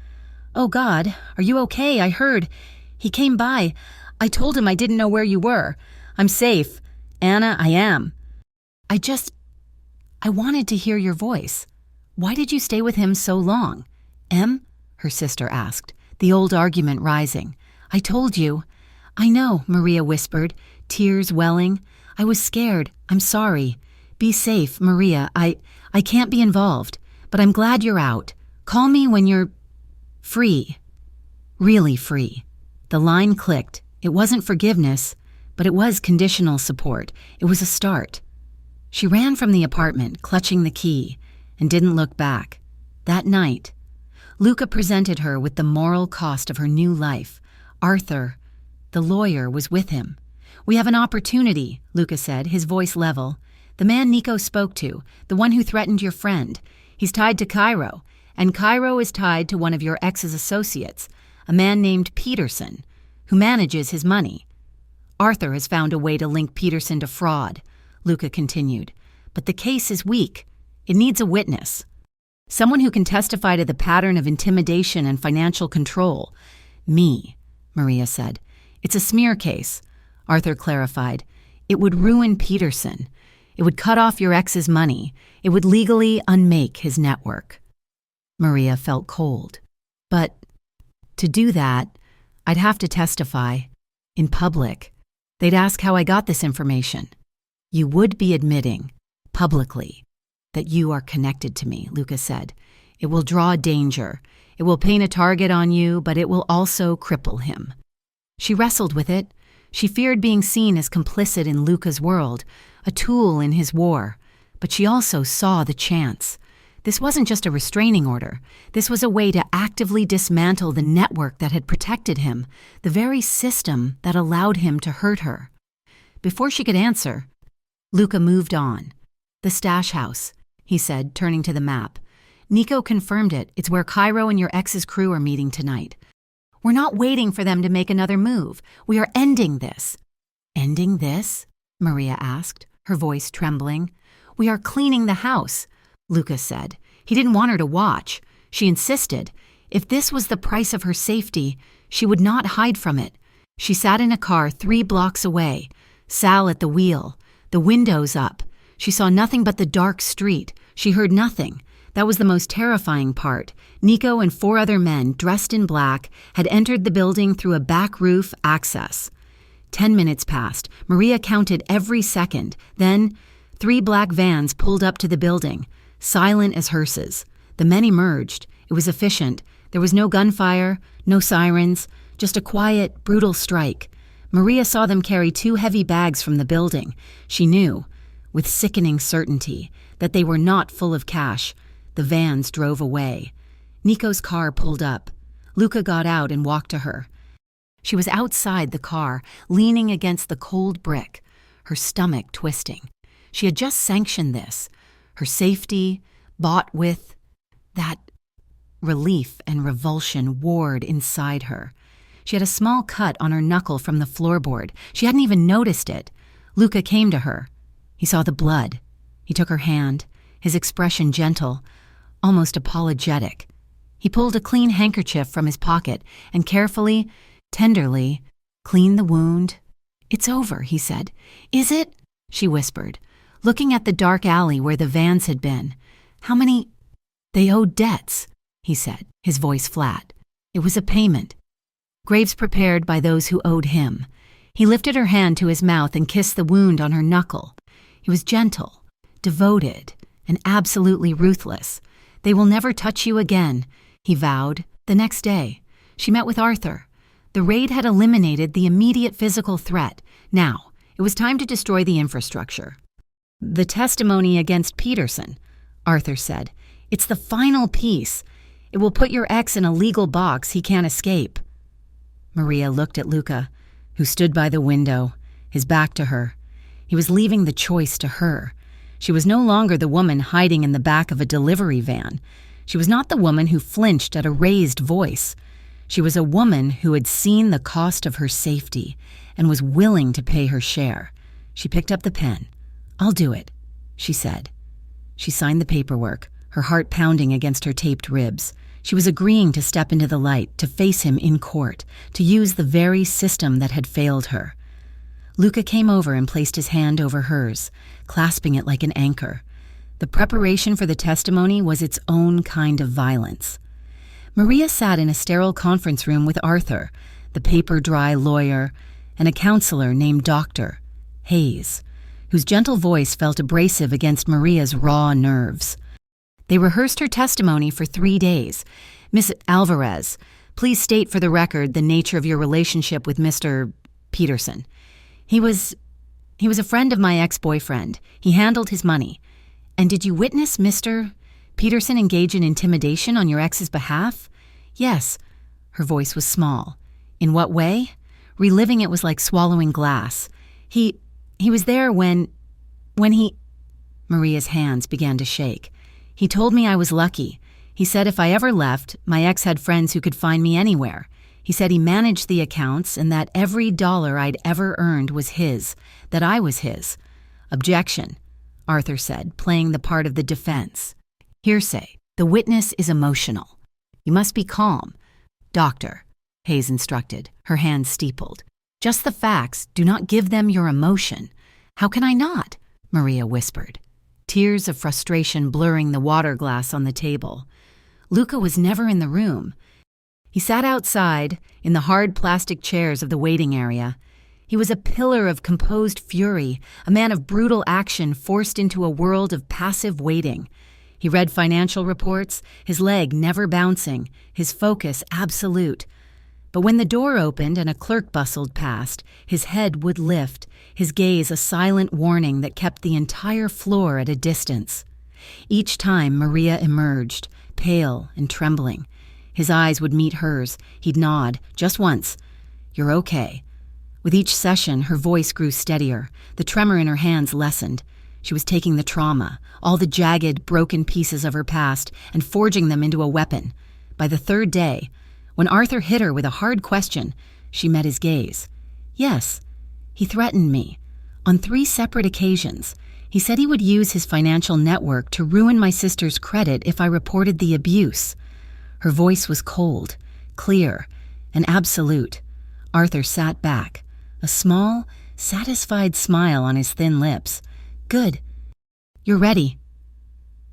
Oh God, are you okay? I heard. He came by. I told him I didn't know where you were. I'm safe. Anna, I am. I wanted to hear your voice. Why did you stay with him so long? Em? Her sister asked, the old argument rising. I told you. I know, Maria whispered, tears welling. I was scared. I'm sorry. Be safe, Maria. I can't be involved, but I'm glad you're out. Call me when you're free. Really free. The line clicked. It wasn't forgiveness, but it was conditional support. It was a start. She ran from the apartment, clutching the key, and didn't look back. That night, Luca presented her with the moral cost of her new life. Arthur, the lawyer, was with him. We have an opportunity, Luca said, his voice level. The man Nico spoke to, the one who threatened your friend. He's tied to Cairo, and Cairo is tied to one of your ex's associates, a man named Peterson, who manages his money. Arthur has found a way to link Peterson to fraud, Luca continued. But the case is weak. It needs a witness. Someone who can testify to the pattern of intimidation and financial control. Me, Maria said. It's a smear case, Arthur clarified. It would ruin Peterson. It would cut off your ex's money. It would legally unmake his network. Maria felt cold. But to do that, I'd have to testify. In public. They'd ask how I got this information. You would be admitting, publicly, that you are connected to me, Luca said. It will draw danger. It will paint a target on you, but it will also cripple him. She wrestled with it. She feared being seen as complicit in Luca's world, a tool in his war. But she also saw the chance. This wasn't just a restraining order. This was a way to actively dismantle the network that had protected him, the very system that allowed him to hurt her. Before she could answer, Luca moved on. The stash house, he said, turning to the map. Nico confirmed it. It's where Cairo and your ex's crew are meeting tonight. We're not waiting for them to make another move. We are ending this. Ending this? Maria asked, her voice trembling. We are cleaning the house, Luca said. He didn't want her to watch. She insisted. If this was the price of her safety, she would not hide from it. She sat in a car 3 blocks away, Sal at the wheel, the windows up. She saw nothing but the dark street. She heard nothing. That was the most terrifying part. Nico and 4 other men, dressed in black, had entered the building through a back roof access. 10 minutes passed. Maria counted every second. Then, 3 black vans pulled up to the building, silent as hearses. The men emerged. It was efficient. There was no gunfire, no sirens, just a quiet, brutal strike. Maria saw them carry 2 heavy bags from the building. She knew, with sickening certainty, that they were not full of cash. The vans drove away. Nico's car pulled up. Luca got out and walked to her. She was outside the car, leaning against the cold brick, her stomach twisting. She had just sanctioned this. Her safety, bought with that relief and revulsion warred inside her. She had a small cut on her knuckle from the floorboard. She hadn't even noticed it. Luca came to her. He saw the blood. He took her hand, his expression gentle, almost apologetic. He pulled a clean handkerchief from his pocket and carefully, tenderly, cleaned the wound. It's over, he said. Is it? She whispered, looking at the dark alley where the vans had been. How many? They owed debts, he said, his voice flat. It was a payment. Graves prepared by those who owed him. He lifted her hand to his mouth and kissed the wound on her knuckle. He was gentle, devoted, and absolutely ruthless. They will never touch you again, he vowed. The next day, she met with Arthur. The raid had eliminated the immediate physical threat. Now, it was time to destroy the infrastructure. The testimony against Peterson, Arthur said. It's the final piece. It will put your ex in a legal box he can't escape. Maria looked at Luca, who stood by the window, his back to her. He was leaving the choice to her. She was no longer the woman hiding in the back of a delivery van. She was not the woman who flinched at a raised voice. She was a woman who had seen the cost of her safety and was willing to pay her share. She picked up the pen. I'll do it. she said. She signed the paperwork, her heart pounding against her taped ribs. She was agreeing to step into the light, to face him in court, to use the very system that had failed her. Luca came over and placed his hand over hers, clasping it like an anchor. The preparation for the testimony was its own kind of violence. Maria sat in a sterile conference room with Arthur, the paper-dry lawyer, and a counselor named Dr. Hayes, whose gentle voice felt abrasive against Maria's raw nerves. They rehearsed her testimony for 3 days. Miss Alvarez, please state for the record the nature of your relationship with Mr. Peterson. He was a friend of my ex-boyfriend. He handled his money. And did you witness Mr. Peterson engage in intimidation on your ex's behalf? Yes. Her voice was small. In what way? Reliving it was like swallowing glass. He was there when he... Maria's hands began to shake. He told me I was lucky. He said if I ever left, my ex had friends who could find me anywhere. He said he managed the accounts and that every dollar I'd ever earned was his, that I was his. Objection, Arthur said, playing the part of the defense. Hearsay. The witness is emotional. You must be calm. Doctor, Hayes instructed, her hands steepled. Just the facts. Do not give them your emotion. How can I not? Maria whispered, tears of frustration blurring the water glass on the table. Luca was never in the room. He sat outside, in the hard plastic chairs of the waiting area. He was a pillar of composed fury, a man of brutal action forced into a world of passive waiting. He read financial reports, his leg never bouncing, his focus absolute. But when the door opened and a clerk bustled past, his head would lift, his gaze a silent warning that kept the entire floor at a distance. Each time Maria emerged, pale and trembling. His eyes would meet hers. He'd nod, just once. You're okay. With each session, her voice grew steadier. The tremor in her hands lessened. She was taking the trauma, all the jagged, broken pieces of her past, and forging them into a weapon. By the 3rd day, when Arthur hit her with a hard question, she met his gaze. Yes, he threatened me. On 3 separate occasions, he said he would use his financial network to ruin my sister's credit if I reported the abuse. Her voice was cold, clear, and absolute. Arthur sat back, a small, satisfied smile on his thin lips. Good. You're ready.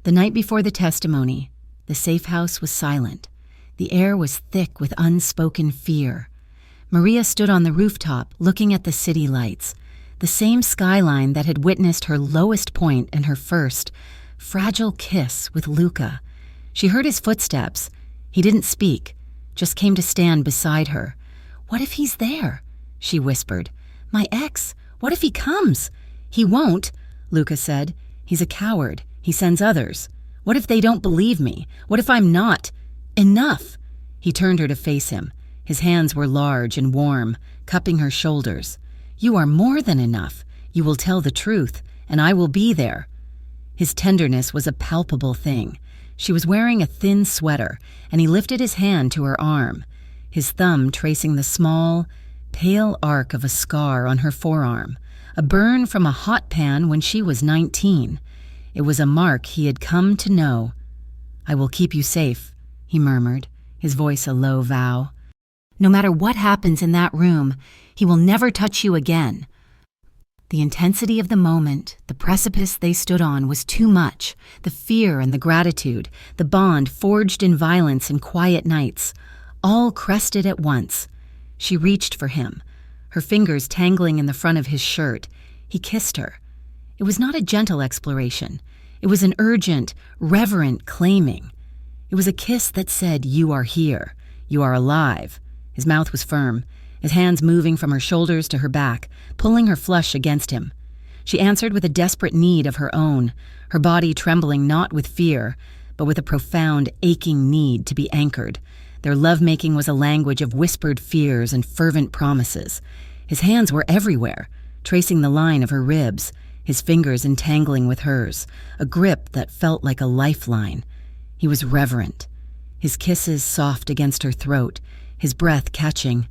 The night before the testimony, the safe house was silent. The air was thick with unspoken fear. Maria stood on the rooftop, looking at the city lights, the same skyline that had witnessed her lowest point and her first, fragile kiss with Luca. She heard his footsteps. He didn't speak, just came to stand beside her. What if he's there? She whispered. My ex, what if he comes? He won't, Luca said. He's a coward. He sends others. What if they don't believe me? What if I'm not enough? He turned her to face him. His hands were large and warm, cupping her shoulders. You are more than enough. You will tell the truth, and I will be there. His tenderness was a palpable thing. She was wearing a thin sweater, and he lifted his hand to her arm, his thumb tracing the small, pale arc of a scar on her forearm, a burn from a hot pan when she was 19. It was a mark he had come to know. I will keep you safe, he murmured, his voice a low vow. No matter what happens in that room, he will never touch you again. The intensity of the moment, the precipice they stood on was too much. The fear and the gratitude, the bond forged in violence and quiet nights, all crested at once. She reached for him, her fingers tangling in the front of his shirt. He kissed her. It was not a gentle exploration. It was an urgent, reverent claiming. It was a kiss that said, you are here. You are alive. His mouth was firm, his hands moving from her shoulders to her back, pulling her flush against him. She answered with a desperate need of her own, her body trembling not with fear, but with a profound, aching need to be anchored. Their lovemaking was a language of whispered fears and fervent promises. His hands were everywhere, tracing the line of her ribs, his fingers entangling with hers, a grip that felt like a lifeline. He was reverent, his kisses soft against her throat, his breath catching.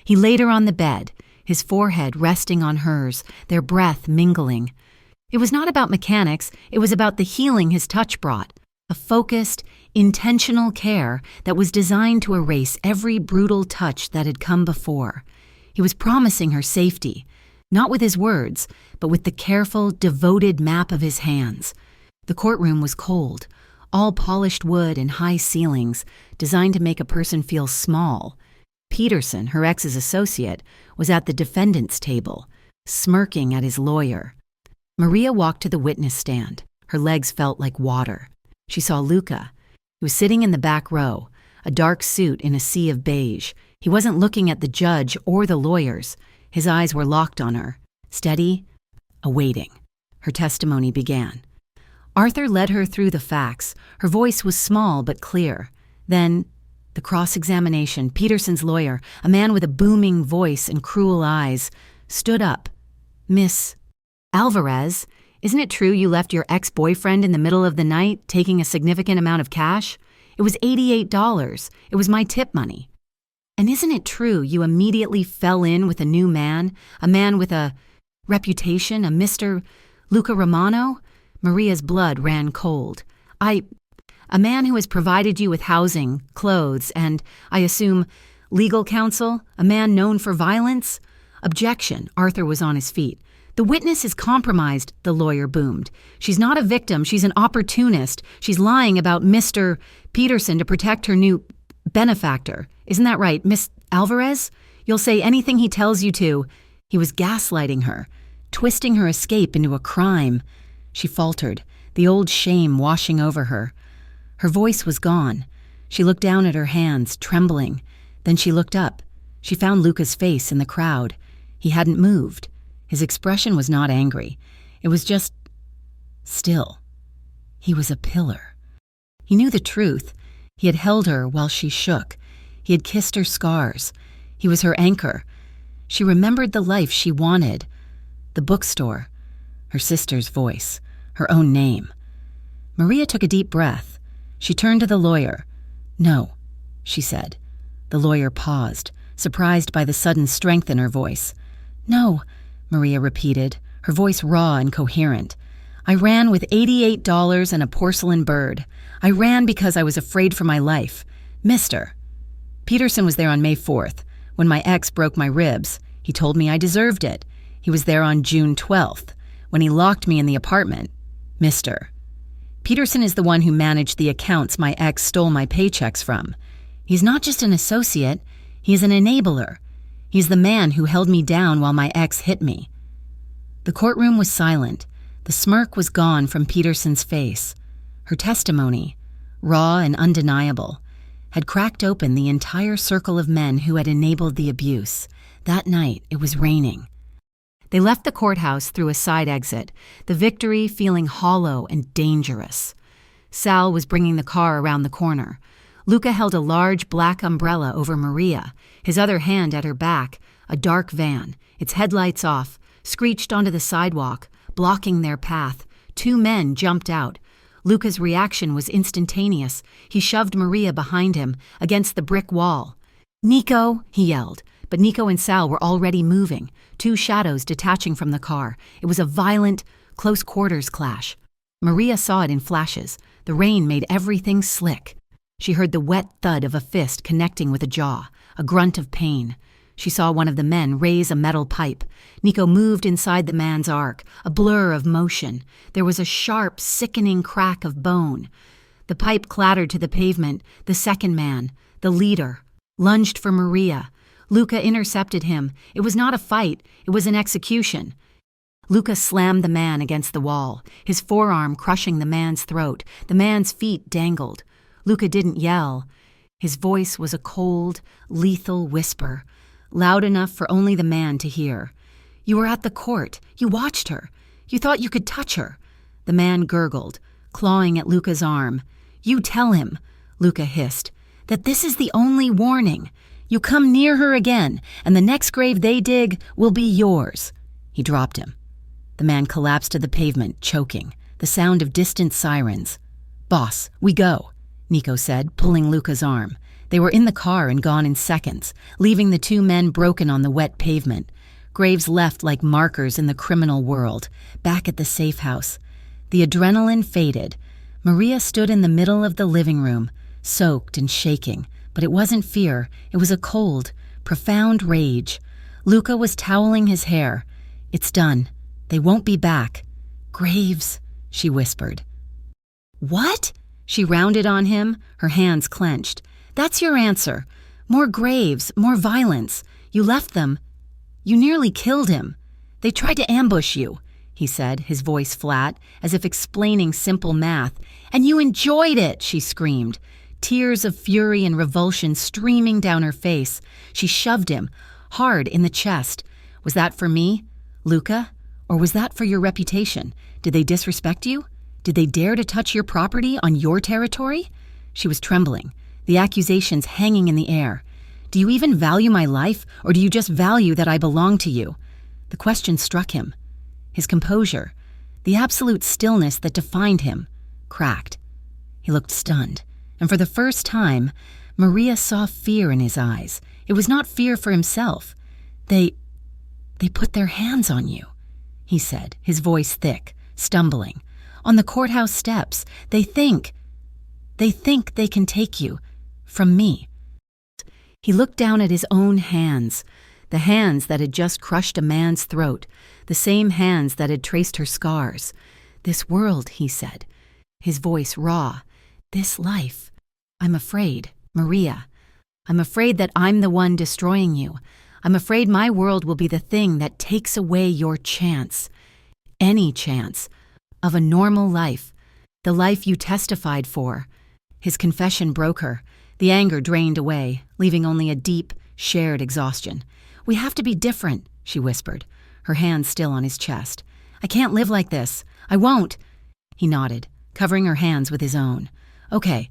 He laid her on the bed, his forehead resting on hers, their breath mingling. It was not about mechanics, it was about the healing his touch brought. A focused, intentional care that was designed to erase every brutal touch that had come before. He was promising her safety, not with his words, but with the careful, devoted map of his hands. The courtroom was cold, all polished wood and high ceilings, designed to make a person feel small. Peterson, her ex's associate, was at the defendant's table, smirking at his lawyer. Maria walked to the witness stand. Her legs felt like water. She saw Luca. He was sitting in the back row, a dark suit in a sea of beige. He wasn't looking at the judge or the lawyers. His eyes were locked on her, steady, awaiting. Her testimony began. Arthur led her through the facts. Her voice was small but clear. Then, the cross-examination. Peterson's lawyer, a man with a booming voice and cruel eyes, stood up. "Miss Alvarez, isn't it true you left your ex-boyfriend in the middle of the night, taking a significant amount of cash? It was $88. It was my tip money. And isn't it true you immediately fell in with a new man, a man with a reputation, a Mr. Luca Romano?" Maria's blood ran cold. A man who has provided you with housing, clothes, and, I assume, legal counsel? A man known for violence?" "Objection." Arthur was on his feet. "The witness is compromised," the lawyer boomed. "She's not a victim. She's an opportunist. She's lying about Mr. Peterson to protect her new benefactor. Isn't that right, Miss Alvarez? You'll say anything he tells you to." He was gaslighting her, twisting her escape into a crime. She faltered, the old shame washing over her. Her voice was gone. She looked down at her hands, trembling. Then she looked up. She found Luca's face in the crowd. He hadn't moved. His expression was not angry. It was just still. He was a pillar. He knew the truth. He had held her while she shook. He had kissed her scars. He was her anchor. She remembered the life she wanted. The bookstore. Her sister's voice. Her own name. Maria took a deep breath. She turned to the lawyer. "No," she said. The lawyer paused, surprised by the sudden strength in her voice. "No," Maria repeated, her voice raw and coherent. "I ran with $88 and a porcelain bird. I ran because I was afraid for my life. Mister Peterson was there on May 4th. When my ex broke my ribs, he told me I deserved it. He was there on June 12th, when he locked me in the apartment. Mister Peterson is the one who managed the accounts my ex stole my paychecks from. He's not just an associate, he's an enabler. He's the man who held me down while my ex hit me." The courtroom was silent. The smirk was gone from Peterson's face. Her testimony, raw and undeniable, had cracked open the entire circle of men who had enabled the abuse. That night, it was raining. They left the courthouse through a side exit, the victory feeling hollow and dangerous. Sal was bringing the car around the corner. Luca held a large black umbrella over Maria, his other hand at her back. A dark van, its headlights off, screeched onto the sidewalk, blocking their path. Two men jumped out. Luca's reaction was instantaneous. He shoved Maria behind him, against the brick wall. "Nico!" he yelled. But Nico and Sal were already moving, two shadows detaching from the car. It was a violent, close-quarters clash. Maria saw it in flashes. The rain made everything slick. She heard the wet thud of a fist connecting with a jaw, a grunt of pain. She saw one of the men raise a metal pipe. Nico moved inside the man's arc, a blur of motion. There was a sharp, sickening crack of bone. The pipe clattered to the pavement. The second man, the leader, lunged for Maria. Luca intercepted him. It was not a fight. It was an execution. Luca slammed the man against the wall, his forearm crushing the man's throat. The man's feet dangled. Luca didn't yell. His voice was a cold, lethal whisper, loud enough for only the man to hear. "You were at the court. You watched her. You thought you could touch her." The man gurgled, clawing at Luca's arm. "You tell him," Luca hissed, "that this is the only warning. You come near her again, and the next grave they dig will be yours." He dropped him. The man collapsed to the pavement, choking, the sound of distant sirens. "Boss, we go," Nico said, pulling Luca's arm. They were in the car and gone in seconds, leaving the two men broken on the wet pavement. graves left like markers in the criminal world, back at the safe house. The adrenaline faded. Maria stood in the middle of the living room, soaked and shaking, but it wasn't fear, it was a cold, profound rage. Luca was toweling his hair. "It's done. They won't be back." "Graves," she whispered. "What?" She rounded on him, her hands clenched. "That's your answer. More graves, more violence. You left them. You nearly killed him. They tried to ambush you," he said, his voice flat, as if explaining simple math. "And you enjoyed it," she screamed, tears of fury and revulsion streaming down her face. She shoved him, hard in the chest. "Was that for me, Luca? Or was that for your reputation? Did they disrespect you? Did they dare to touch your property on your territory?" She was trembling, the accusations hanging in the air. "Do you even value my life, or do you just value that I belong to you?" The question struck him. His composure, the absolute stillness that defined him, cracked. He looked stunned, and for the first time, Maria saw fear in his eyes. It was not fear for himself. They put their hands on you," he said, his voice thick, stumbling. "On the courthouse steps. They think they can take you from me." He looked down at his own hands, the hands that had just crushed a man's throat, the same hands that had traced her scars. "This world," he said, his voice raw, "this life. I'm afraid, Maria. I'm afraid that I'm the one destroying you. I'm afraid my world will be the thing that takes away your chance, any chance, of a normal life, the life you testified for." His confession broke her. The anger drained away, leaving only a deep, shared exhaustion. "We have to be different," she whispered, her hand still on his chest. "I can't live like this. I won't." He nodded, covering her hands with his own. "Okay,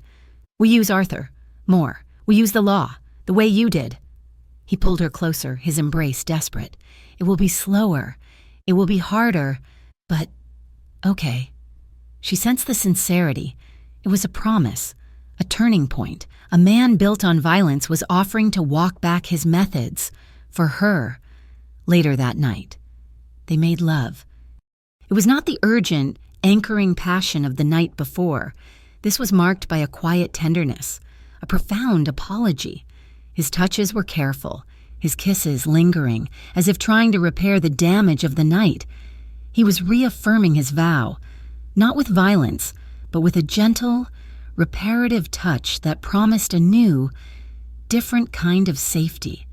we use Arthur. More. We use the law, the way you did." He pulled her closer, his embrace desperate. "It will be slower. It will be harder. But, okay." She sensed the sincerity. It was a promise, a turning point. A man built on violence was offering to walk back his methods for her. Later that night, they made love. It was not the urgent, anchoring passion of the night before. This was marked by a quiet tenderness, a profound apology. His touches were careful, his kisses lingering, as if trying to repair the damage of the night. He was reaffirming his vow, not with violence, but with a gentle, reparative touch that promised a new, different kind of safety.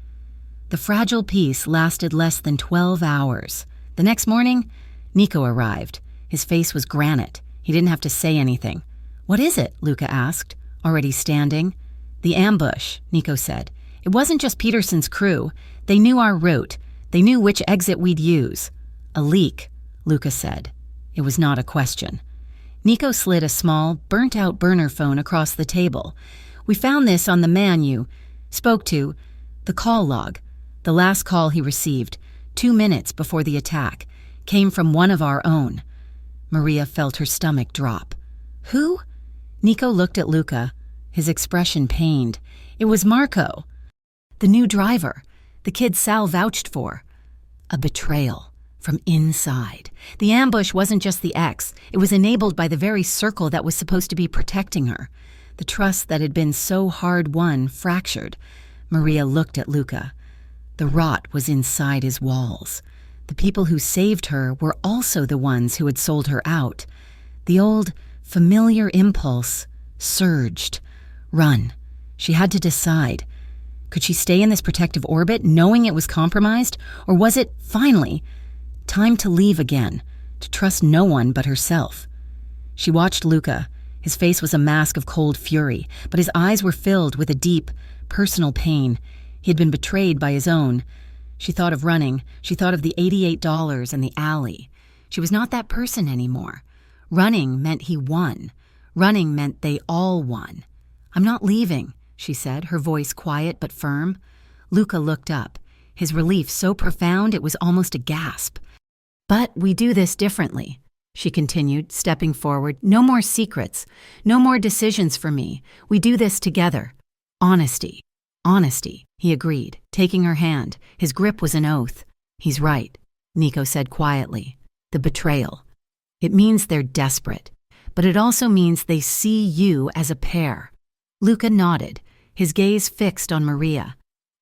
The fragile peace lasted less than 12 hours. The next morning, Nico arrived. His face was granite. He didn't have to say anything. "What is it?" Luca asked, already standing. "The ambush," Nico said. "It wasn't just Peterson's crew. They knew our route. They knew which exit we'd use." "A leak," Luca said. It was not a question. Nico slid a small, burnt-out burner phone across the table. "We found this on the man you spoke to, the call log. The last call he received, 2 minutes before the attack, came from one of our own." Maria felt her stomach drop. "Who?" Nico looked at Luca, his expression pained. "It was Marco, the new driver, the kid Sal vouched for." A betrayal from inside. The ambush wasn't just the ex. It was enabled by the very circle that was supposed to be protecting her. The trust that had been so hard-won fractured. Maria looked at Luca. The rot was inside his walls. The people who saved her were also the ones who had sold her out. The old, familiar impulse surged. Run. She had to decide. Could she stay in this protective orbit knowing it was compromised? Or was it, finally, time to leave again, to trust no one but herself? She watched Luca. His face was a mask of cold fury, but his eyes were filled with a deep, personal pain. He had been betrayed by his own. She thought of running. She thought of the $88 and the alley. She was not that person anymore. Running meant he won. Running meant they all won. "I'm not leaving," she said, her voice quiet but firm. Luca looked up, his relief so profound it was almost a gasp. "But we do this differently," she continued, stepping forward. "No more secrets. No more decisions for me. We do this together. Honesty." "Honesty," he agreed, taking her hand. His grip was an oath. He's right, Nico said quietly. The betrayal. It means they're desperate, but it also means they see you as a pair. Luca nodded, his gaze fixed on Maria.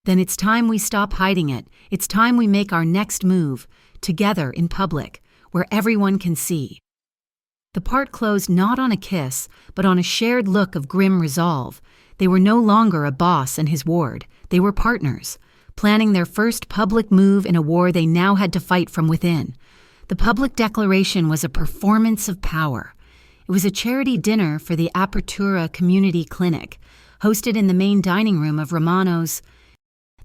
Then it's time we stop hiding it. It's time we make our next move, together in public, where everyone can see. The part closed not on a kiss, but on a shared look of grim resolve. They were no longer a boss and his ward. They were partners, planning their first public move in a war they now had to fight from within. The public declaration was a performance of power. It was a charity dinner for the Apertura Community Clinic, hosted in the main dining room of Romano's.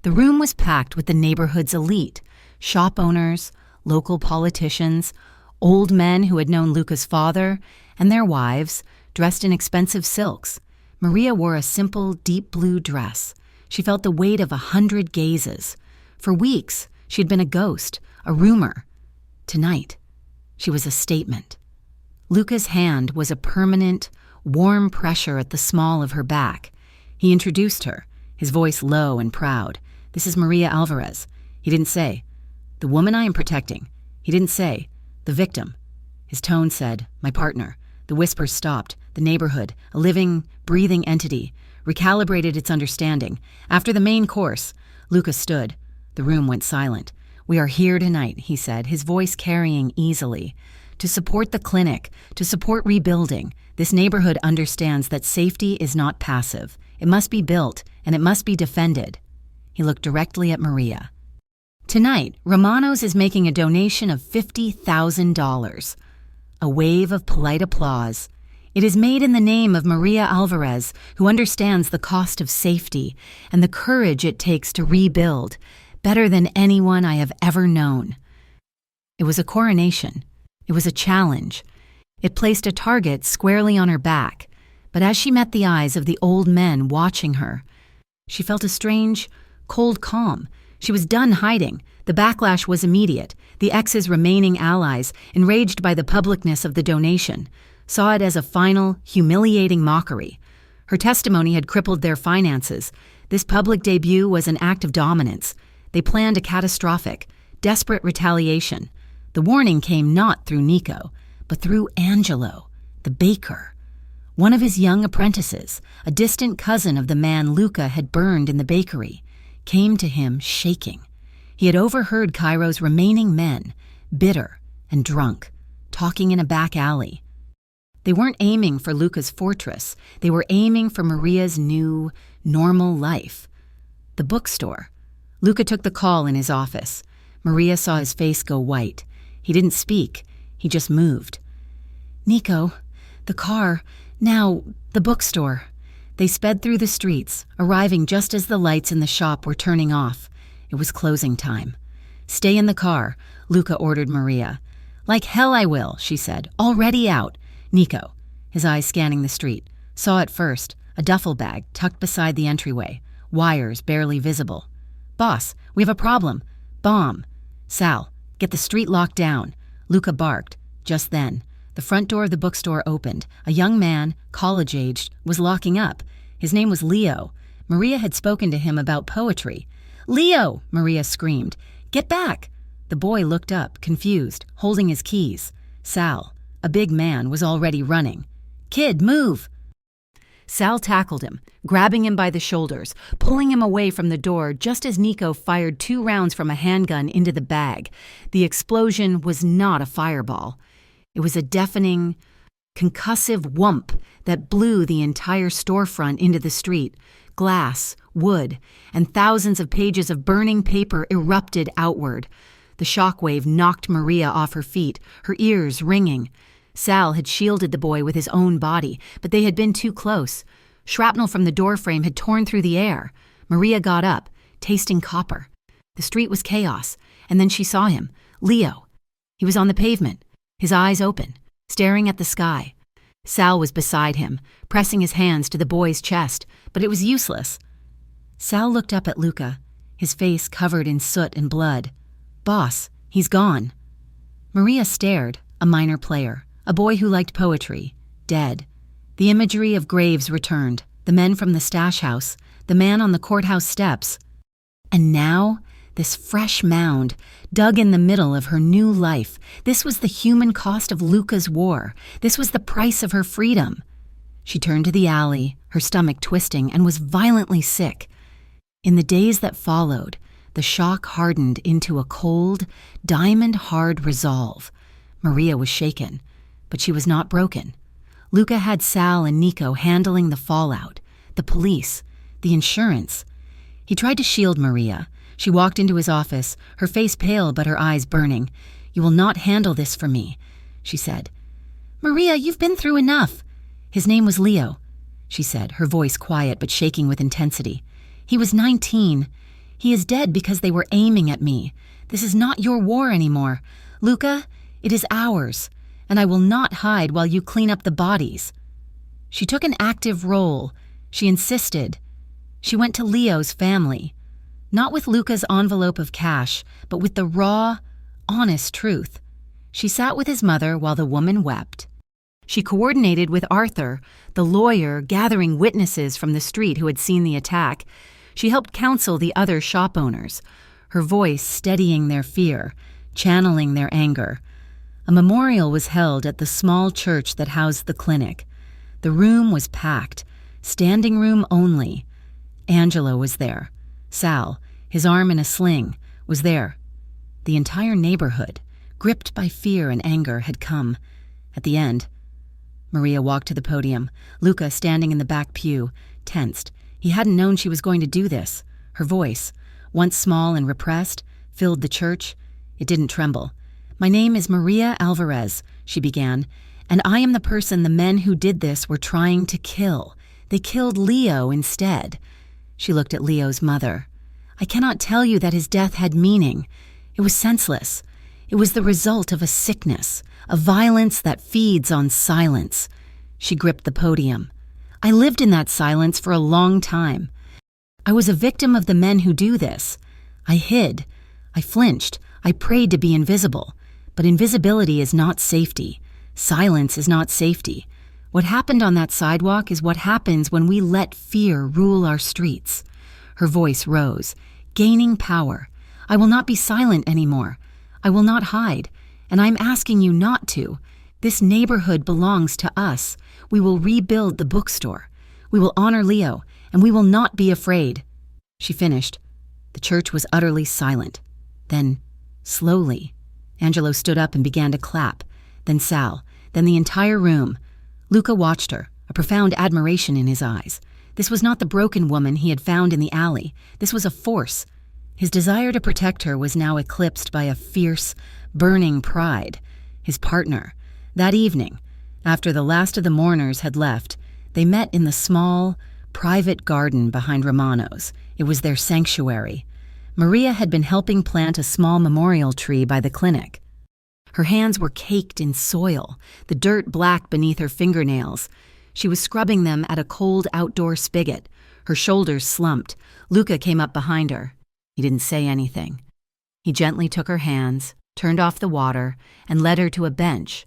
The room was packed with the neighborhood's elite, shop owners, local politicians, old men who had known Luca's father, and their wives, dressed in expensive silks. Maria wore a simple, deep blue dress. She felt the weight of 100 gazes. For weeks, she'd been a ghost, a rumor. Tonight, she was a statement. Luca's hand was a permanent, warm pressure at the small of her back. He introduced her, his voice low and proud. "This is Maria Alvarez." He didn't say, "The woman I am protecting." He didn't say, "The victim." His tone said, "My partner." The whispers stopped. The neighborhood, a living, breathing entity, recalibrated its understanding. After the main course, Luca stood. The room went silent. "We are here tonight," he said, his voice carrying easily, "to support the clinic, to support rebuilding. This neighborhood understands that safety is not passive. It must be built, and it must be defended." He looked directly at Maria. "Tonight, Romano's is making a donation of $50,000. A wave of polite applause. It is made in the name of Maria Alvarez, who understands the cost of safety and the courage it takes to rebuild, better than anyone I have ever known." It was a coronation. It was a challenge. It placed a target squarely on her back, but as she met the eyes of the old men watching her, she felt a strange, cold calm. She was done hiding. The backlash was immediate. The ex's remaining allies, enraged by the publicness of the donation, saw it as a final, humiliating mockery. Her testimony had crippled their finances. This public debut was an act of dominance. They planned a catastrophic, desperate retaliation. The warning came not through Nico, but through Angelo, the baker. One of his young apprentices, a distant cousin of the man Luca had burned in the bakery, came to him shaking. He had overheard Cairo's remaining men, bitter and drunk, talking in a back alley. They weren't aiming for Luca's fortress. They were aiming for Maria's new, normal life. The bookstore. Luca took the call in his office. Maria saw his face go white. He didn't speak. He just moved. "Nico, the car, now the bookstore." They sped through the streets, arriving just as the lights in the shop were turning off. It was closing time. "Stay in the car," Luca ordered Maria. "Like hell I will," she said. "Already out." Nico, his eyes scanning the street, saw it first, a duffel bag tucked beside the entryway, wires barely visible. "Boss, we have a problem. Bomb." "Sal, get the street locked down." Luca barked. Just then, the front door of the bookstore opened. A young man, college-aged, was locking up. His name was Leo. Maria had spoken to him about poetry. "Leo!" Maria screamed. "Get back!" The boy looked up, confused, holding his keys. Sal, a big man, was already running. "Kid, move!" Sal tackled him, grabbing him by the shoulders, pulling him away from the door just as Nico fired 2 rounds from a handgun into the bag. The explosion was not a fireball. It was a deafening, concussive whump that blew the entire storefront into the street. Glass, wood, and thousands of pages of burning paper erupted outward. The shockwave knocked Maria off her feet, her ears ringing. Sal had shielded the boy with his own body, but they had been too close. Shrapnel from the doorframe had torn through the air. Maria got up, tasting copper. The street was chaos, and then she saw him, Leo. He was on the pavement, his eyes open, staring at the sky. Sal was beside him, pressing his hands to the boy's chest, but it was useless. Sal looked up at Luca, his face covered in soot and blood. "Boss, he's gone." Maria stared, a minor player, a boy who liked poetry, dead. The imagery of graves returned, the men from the stash house, the man on the courthouse steps. And now, This fresh mound, dug in the middle of her new life. This was the human cost of Luca's war. This was the price of her freedom. She turned to the alley, her stomach twisting, and was violently sick. In the days that followed, the shock hardened into a cold, diamond-hard resolve. Maria was shaken, but she was not broken. Luca had Sal and Nico handling the fallout, the police, the insurance. He tried to shield Maria. She walked into his office, her face pale but her eyes burning. "You will not handle this for me," she said. "Maria, you've been through enough." "His name was Leo," she said, her voice quiet but shaking with intensity. "He was 19. He is dead because they were aiming at me. This is not your war anymore. Luca, it is ours, and I will not hide while you clean up the bodies." She took an active role. She insisted. She went to Leo's family, not with Luca's envelope of cash, but with the raw, honest truth. She sat with his mother while the woman wept. She coordinated with Arthur, the lawyer, gathering witnesses from the street who had seen the attack. She helped counsel the other shop owners, her voice steadying their fear, channeling their anger. A memorial was held at the small church that housed the clinic. The room was packed, standing room only. Angelo was there. Sal, his arm in a sling, was there. The entire neighborhood, gripped by fear and anger, had come. At the end, Maria walked to the podium, Luca standing in the back pew, tensed. He hadn't known she was going to do this. Her voice, once small and repressed, filled the church. It didn't tremble. "My name is Maria Alvarez," she began, "and I am the person the men who did this were trying to kill. They killed Leo instead." She looked at Leo's mother. "I cannot tell you that his death had meaning. It was senseless. It was the result of a sickness, a violence that feeds on silence." She gripped the podium. "I lived in that silence for a long time. I was a victim of the men who do this. I hid. I flinched. I prayed to be invisible. But invisibility is not safety. Silence is not safety. What happened on that sidewalk is what happens when we let fear rule our streets." Her voice rose, gaining power. "I will not be silent anymore. I will not hide, and I'm asking you not to. This neighborhood belongs to us. We will rebuild the bookstore. We will honor Leo, and we will not be afraid." She finished. The church was utterly silent. Then, slowly, Angelo stood up and began to clap. Then Sal, then the entire room. Luca watched her, a profound admiration in his eyes. This was not the broken woman he had found in the alley. This was a force. His desire to protect her was now eclipsed by a fierce, burning pride. His partner. That evening, after the last of the mourners had left, they met in the small, private garden behind Romano's. It was their sanctuary. Maria had been helping plant a small memorial tree by the clinic. Her hands were caked in soil, the dirt black beneath her fingernails. She was scrubbing them at a cold outdoor spigot. Her shoulders slumped. Luca came up behind her. He didn't say anything. He gently took her hands, turned off the water, and led her to a bench.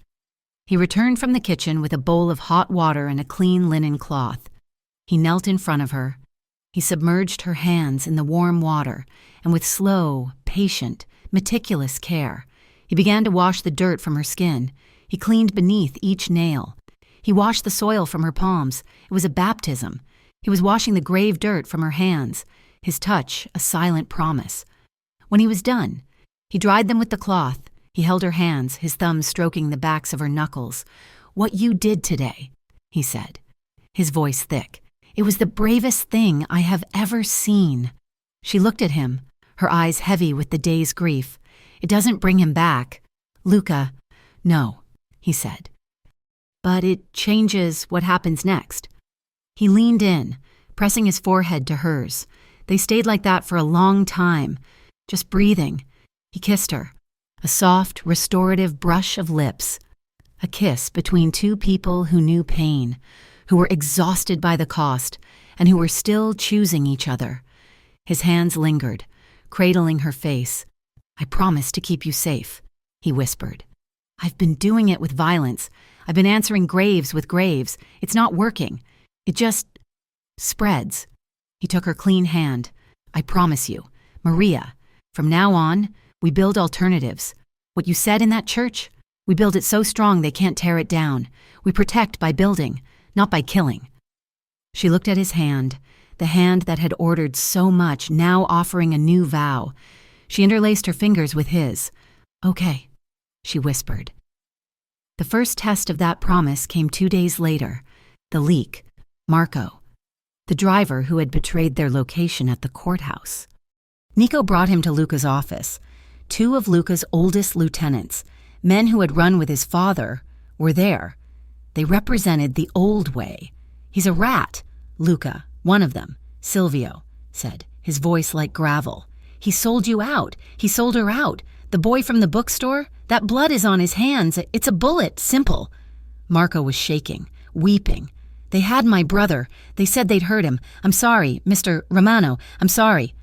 He returned from the kitchen with a bowl of hot water and a clean linen cloth. He knelt in front of her. He submerged her hands in the warm water, and with slow, patient, meticulous care, he began to wash the dirt from her skin. He cleaned beneath each nail. He washed the soil from her palms. It was a baptism. He was washing the grave dirt from her hands, his touch a silent promise. When he was done, he dried them with the cloth. He held her hands, his thumbs stroking the backs of her knuckles. "What you did today," he said, his voice thick. "It was the bravest thing I have ever seen." She looked at him, her eyes heavy with the day's grief. "It doesn't bring him back." "Luca." "No," he said. "But it changes what happens next." He leaned in, pressing his forehead to hers. They stayed like that for a long time, just breathing. He kissed her, a soft, restorative brush of lips, a kiss between two people who knew pain, who were exhausted by the cost, and who were still choosing each other. His hands lingered, cradling her face. "I promise to keep you safe," he whispered. "I've been doing it with violence. I've been answering graves with graves. It's not working. It just spreads." He took her clean hand. "I promise you, Maria, From now on, we build alternatives. What you said in that church, we build it so strong they can't tear it down. We protect by building, not by killing." She looked at his hand, the hand that had ordered so much, now offering a new vow. She interlaced her fingers with his. "Okay," she whispered. The first test of that promise came 2 days later. The leak. Marco. The driver who had betrayed their location at the courthouse. Nico brought him to Luca's office. 2 of Luca's oldest lieutenants, men who had run with his father, were there. They represented the old way. "He's a rat," Luca, one of them, Silvio, said, his voice like gravel. "He sold you out. He sold her out. The boy from the bookstore? That blood is on his hands. It's a bullet. Simple." Marco was shaking, weeping. "They had my brother. They said they'd hurt him. I'm sorry, Mr. Romano. I'm sorry."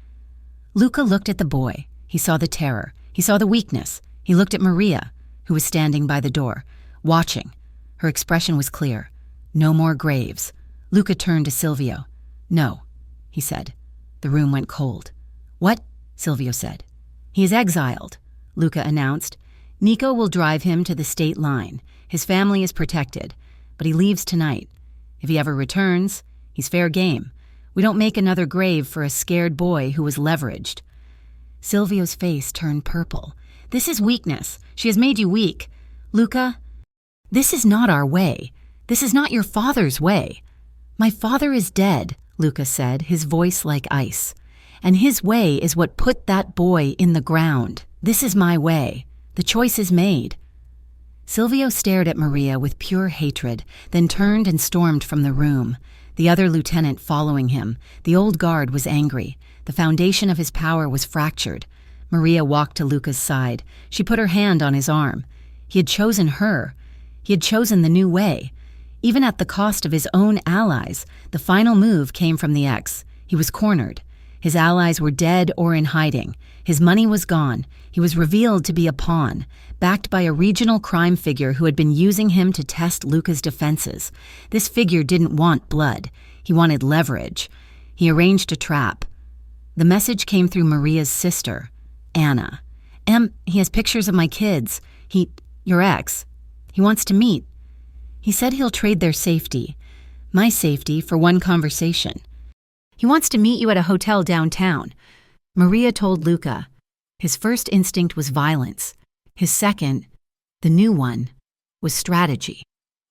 Luca looked at the boy. He saw the terror. He saw the weakness. He looked at Maria, who was standing by the door, watching. Her expression was clear. No more graves. Luca turned to Silvio. "No," he said. The room went cold. "What?" Silvio said. "He is exiled," Luca announced. "Nico will drive him to the state line. His family is protected, but he leaves tonight. If he ever returns, he's fair game. We don't make another grave for a scared boy who was leveraged." Silvio's face turned purple. "This is weakness. She has made you weak. Luca, this is not our way. This is not your father's way." "My father is dead," Luca said, his voice like ice. "And his way is what put that boy in the ground. This is my way. The choice is made." Silvio stared at Maria with pure hatred, then turned and stormed from the room. The other lieutenant following him. The old guard was angry. The foundation of his power was fractured. Maria walked to Luca's side. She put her hand on his arm. He had chosen her. He had chosen the new way. Even at the cost of his own allies, the final move came from the ex. He was cornered. His allies were dead or in hiding. His money was gone. He was revealed to be a pawn, backed by a regional crime figure who had been using him to test Luca's defenses. This figure didn't want blood. He wanted leverage. He arranged a trap. The message came through Maria's sister, Anna. He has pictures of my kids. Your ex. He wants to meet. He said he'll trade their safety, my safety, for one conversation. He wants to meet you at a hotel downtown." Maria told Luca. His first instinct was violence. His second, the new one, was strategy.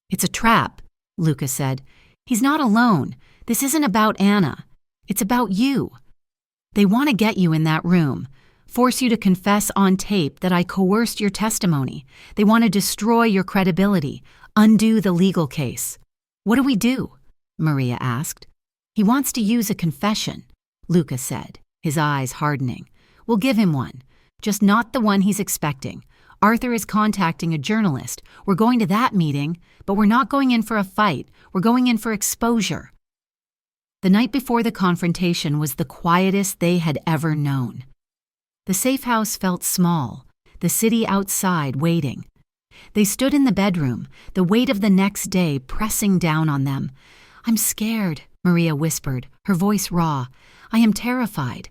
"It's a trap," Luca said. "He's not alone. This isn't about Anna. It's about you. They want to get you in that room, force you to confess on tape that I coerced your testimony. They want to destroy your credibility, undo the legal case." "What do we do?" Maria asked. "He wants to use a confession," Luca said, his eyes hardening. "We'll give him one, just not the one he's expecting. Arthur is contacting a journalist. We're going to that meeting, but we're not going in for a fight. We're going in for exposure." The night before the confrontation was the quietest they had ever known. The safe house felt small, the city outside waiting. They stood in the bedroom, the weight of the next day pressing down on them. "I'm scared," Maria whispered, her voice raw. "I am terrified,"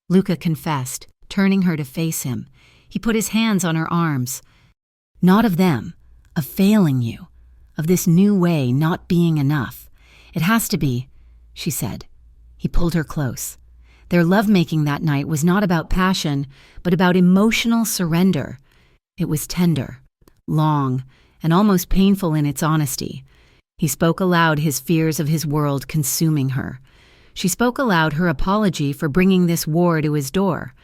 Luca confessed, turning her to face him. He put his hands on her arms. "Not of them, of failing you, of this new way not being enough. It has to be," she said. He pulled her close. Their lovemaking that night was not about passion, but about emotional surrender. It was tender, long, and almost painful in its honesty. He spoke aloud his fears of his world consuming her. She spoke aloud her apology for bringing this war to his door.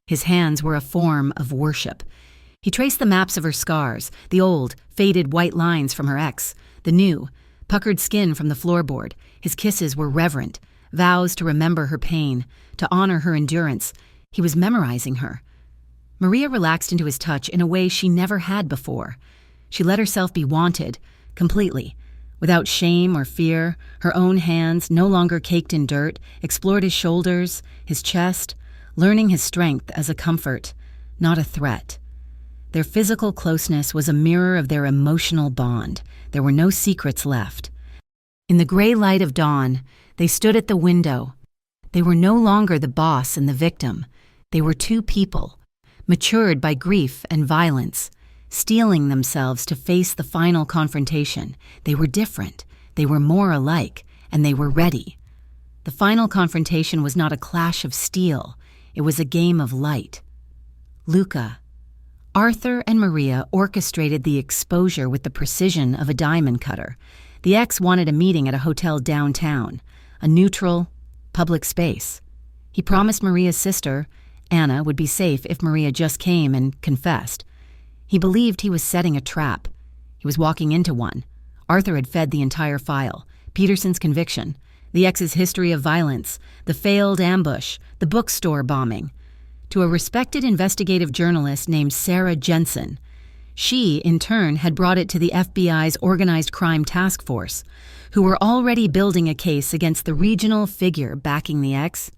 His hands were a form of worship. He traced the maps of her scars, the old, faded white lines from her ex, the new, puckered skin from the floorboard. His kisses were reverent, vows to remember her pain, to honor her endurance. He was memorizing her. Maria relaxed into his touch in a way she never had before. She let herself be wanted, completely. Without shame or fear, her own hands, no longer caked in dirt, explored his shoulders, his chest, learning his strength as a comfort, not a threat. Their physical closeness was a mirror of their emotional bond. There were no secrets left. In the gray light of dawn, they stood at the window. They were no longer the boss and the victim. They were two people, matured by grief and violence, steeling themselves to face the final confrontation. They were different, they were more alike, and they were ready. The final confrontation was not a clash of steel, it was a game of light. Luca. Arthur and Maria orchestrated the exposure with the precision of a diamond cutter. The ex wanted a meeting at a hotel downtown, a neutral, public space. He promised Maria's sister, Anna, would be safe if Maria just came and confessed. He believed he was setting a trap. He was walking into one. Arthur had fed the entire file: Peterson's conviction, the ex's history of violence, the failed ambush, the bookstore bombing, to a respected investigative journalist named Sarah Jensen. She, in turn, had brought it to the FBI's Organized Crime Task Force, who were already building a case against the regional figure backing the ex.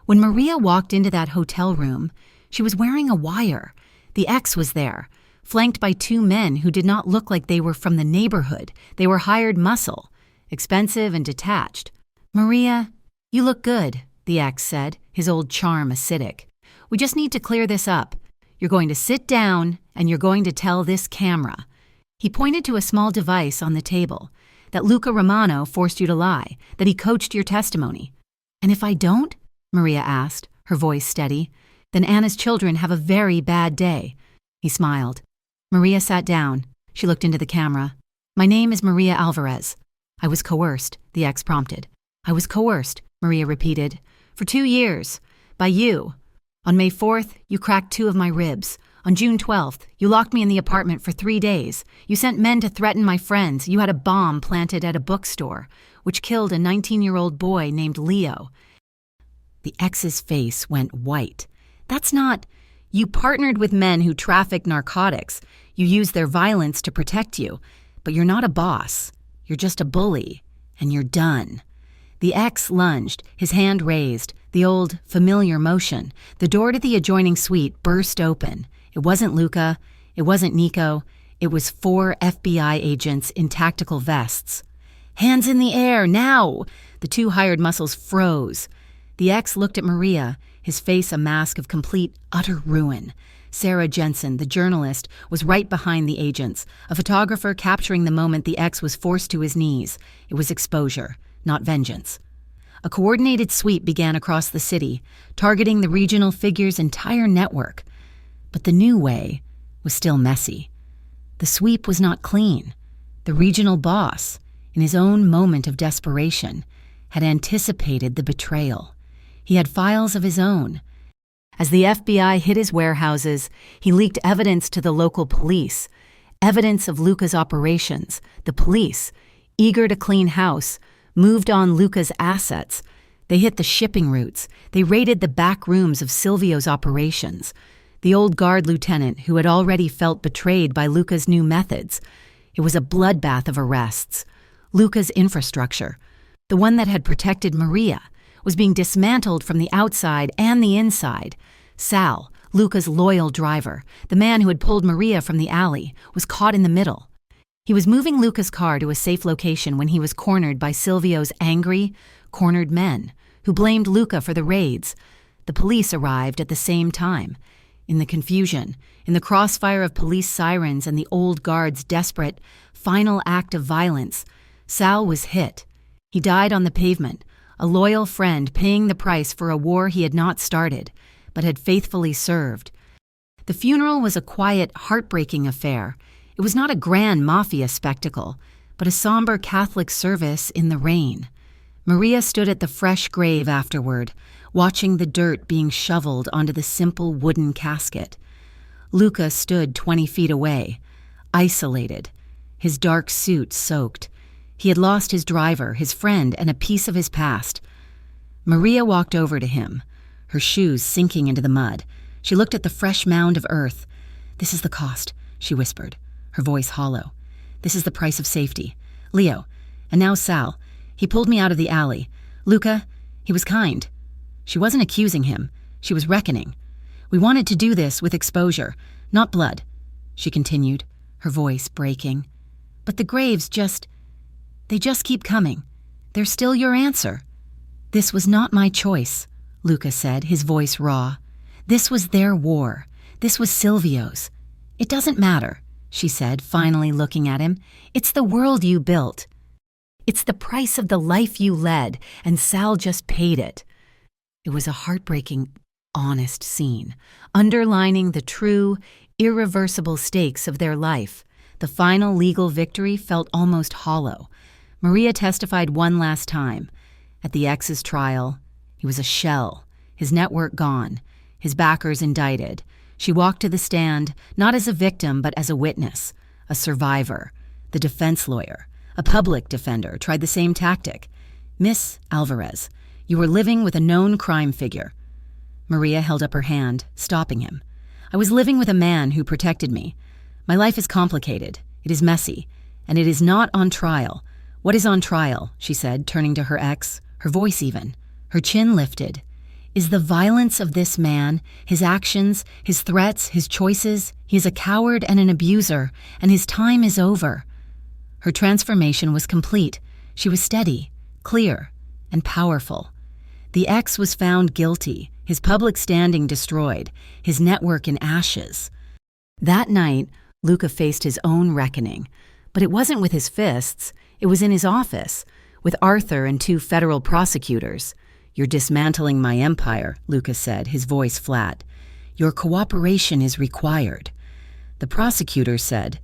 When Maria walked into that hotel room, she was wearing a wire. The ex was there, flanked by two men who did not look like they were from the neighborhood. They were hired muscle, expensive and detached. "Maria, you look good," the ex said, his old charm acidic. "We just need to clear this up. You're going to sit down and you're going to tell this camera." He pointed to a small device on the table. "That Luca Romano forced you to lie, that he coached your testimony." "And if I don't?" Maria asked, her voice steady. "Then Anna's children have a very bad day." He smiled. Maria sat down. She looked into the camera. "My name is Maria Alvarez." "I was coerced," the ex prompted. "I was coerced," Maria repeated. "For 2 years. By you. On May 4th, you cracked 2 of my ribs. On June 12th, you locked me in the apartment for 3 days. You sent men to threaten my friends. You had a bomb planted at a bookstore, which killed a 19-year-old boy named Leo." The ex's face went white. "That's not... You partnered with men who traffic narcotics. You used their violence to protect you. But you're not a boss. You're just a bully. And you're done." The ex lunged, his hand raised, the old, familiar motion. The door to the adjoining suite burst open. It wasn't Luca. It wasn't Nico. It was 4 FBI agents in tactical vests. "Hands in the air, now!" The 2 hired muscles froze. The ex looked at Maria, his face a mask of complete, utter ruin. Sarah Jensen, the journalist, was right behind the agents, a photographer capturing the moment the ex was forced to his knees. It was exposure, not vengeance. A coordinated sweep began across the city, targeting the regional figure's entire network. But the new way was still messy. The sweep was not clean. The regional boss, in his own moment of desperation, had anticipated the betrayal. He had files of his own. As the FBI hit his warehouses, he leaked evidence to the local police, evidence of Luca's operations. The police, eager to clean house, moved on Luca's assets. They hit the shipping routes. They raided the back rooms of Silvio's operations. The old guard lieutenant who had already felt betrayed by Luca's new methods. It was a bloodbath of arrests. Luca's infrastructure, the one that had protected Maria, was being dismantled from the outside and the inside. Sal, Luca's loyal driver, the man who had pulled Maria from the alley, was caught in the middle. He was moving Luca's car to a safe location when he was cornered by Silvio's angry, cornered men, who blamed Luca for the raids. The police arrived at the same time. In the confusion, in the crossfire of police sirens and the old guard's desperate, final act of violence, Sal was hit. He died on the pavement, a loyal friend paying the price for a war he had not started, but had faithfully served. The funeral was a quiet, heartbreaking affair. It was not a grand mafia spectacle, but a somber Catholic service in the rain. Maria stood at the fresh grave afterward, watching the dirt being shoveled onto the simple wooden casket. Luca stood 20 feet away, isolated, his dark suit soaked. He had lost his driver, his friend, and a piece of his past. Maria walked over to him, her shoes sinking into the mud. She looked at the fresh mound of earth. "This is the cost," she whispered, her voice hollow. "This is the price of safety. Leo, and now Sal. He pulled me out of the alley. Luca, he was kind." She wasn't accusing him. She was reckoning. "We wanted to do this with exposure, not blood," she continued, her voice breaking. "But the graves they just keep coming. They're still your answer." "This was not my choice," Luca said, his voice raw. This was their war. This was Silvio's. "It doesn't matter," she said, finally looking at him. "It's the world you built. It's the price of the life you led, and Sal just paid it." It was a heartbreaking, honest scene, underlining the true, irreversible stakes of their life. The final legal victory felt almost hollow. Maria testified one last time. At the ex's trial, he was a shell, his network gone, his backers indicted. She walked to the stand, not as a victim, but as a witness, a survivor. The defense lawyer, a public defender, tried the same tactic. "Miss Alvarez, you were living with a known crime figure." Maria held up her hand, stopping him. "I was living with a man who protected me. My life is complicated, it is messy, and it is not on trial. What is on trial," she said, turning to her ex, her voice even, her chin lifted, "is the violence of this man, his actions, his threats, his choices. He is a coward and an abuser, and his time is over." Her transformation was complete. She was steady, clear, and powerful. The ex was found guilty, his public standing destroyed, his network in ashes. That night, Luca faced his own reckoning, but it wasn't with his fists. It was in his office, with Arthur and 2 federal prosecutors. "You're dismantling my empire," Luca said, his voice flat. "Your cooperation is required." The prosecutor said.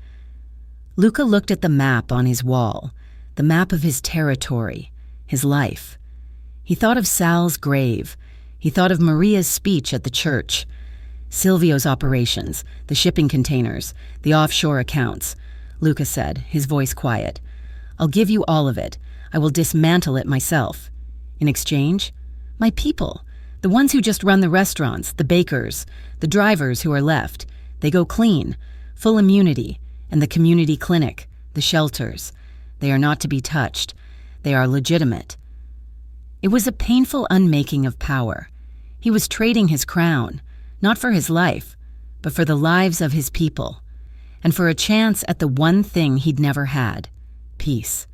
Luca looked at the map on his wall, the map of his territory, his life. He thought of Sal's grave. He thought of Maria's speech at the church. Silvio's operations, the shipping containers, the offshore accounts. Luca said, his voice quiet. "I'll give you all of it. I will dismantle it myself. In exchange, my people, the ones who just run the restaurants, the bakers, the drivers who are left, they go clean, full immunity, and the community clinic, the shelters. They are not to be touched. They are legitimate." It was a painful unmaking of power. He was trading his crown, not for his life, but for the lives of his people, and for a chance at the one thing he'd never had, peace.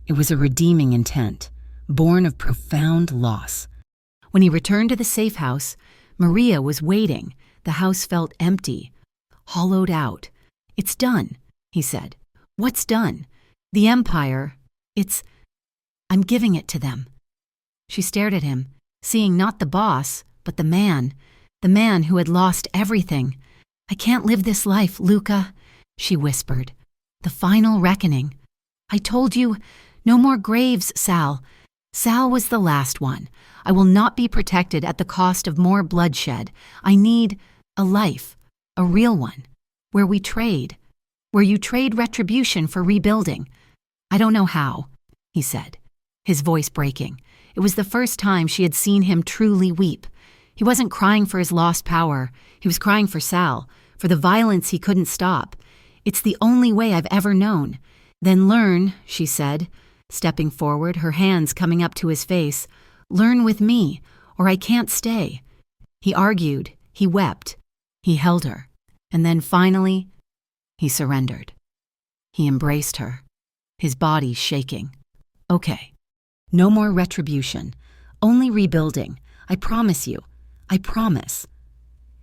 It was a redeeming intent, born of profound loss. When he returned to the safe house, Maria was waiting. The house felt empty, hollowed out. "It's done," he said. "What's done?" "The empire. I'm giving it to them." She stared at him, seeing not the boss, but the man who had lost everything. "I can't live this life, Luca," she whispered. "The final reckoning. I told you, no more graves, Sal. Sal was the last one. I will not be protected at the cost of more bloodshed. I need a life, a real one, where we trade, where you trade retribution for rebuilding." "I don't know how," he said, his voice breaking. It was the first time she had seen him truly weep. He wasn't crying for his lost power. He was crying for Sal, for the violence he couldn't stop. "It's the only way I've ever known." "Then learn," she said, stepping forward, her hands coming up to his face. "Learn with me, or I can't stay." He argued, he wept, he held her, and then finally, he surrendered. He embraced her, his body shaking. "Okay, no more retribution, only rebuilding. I promise you, I promise."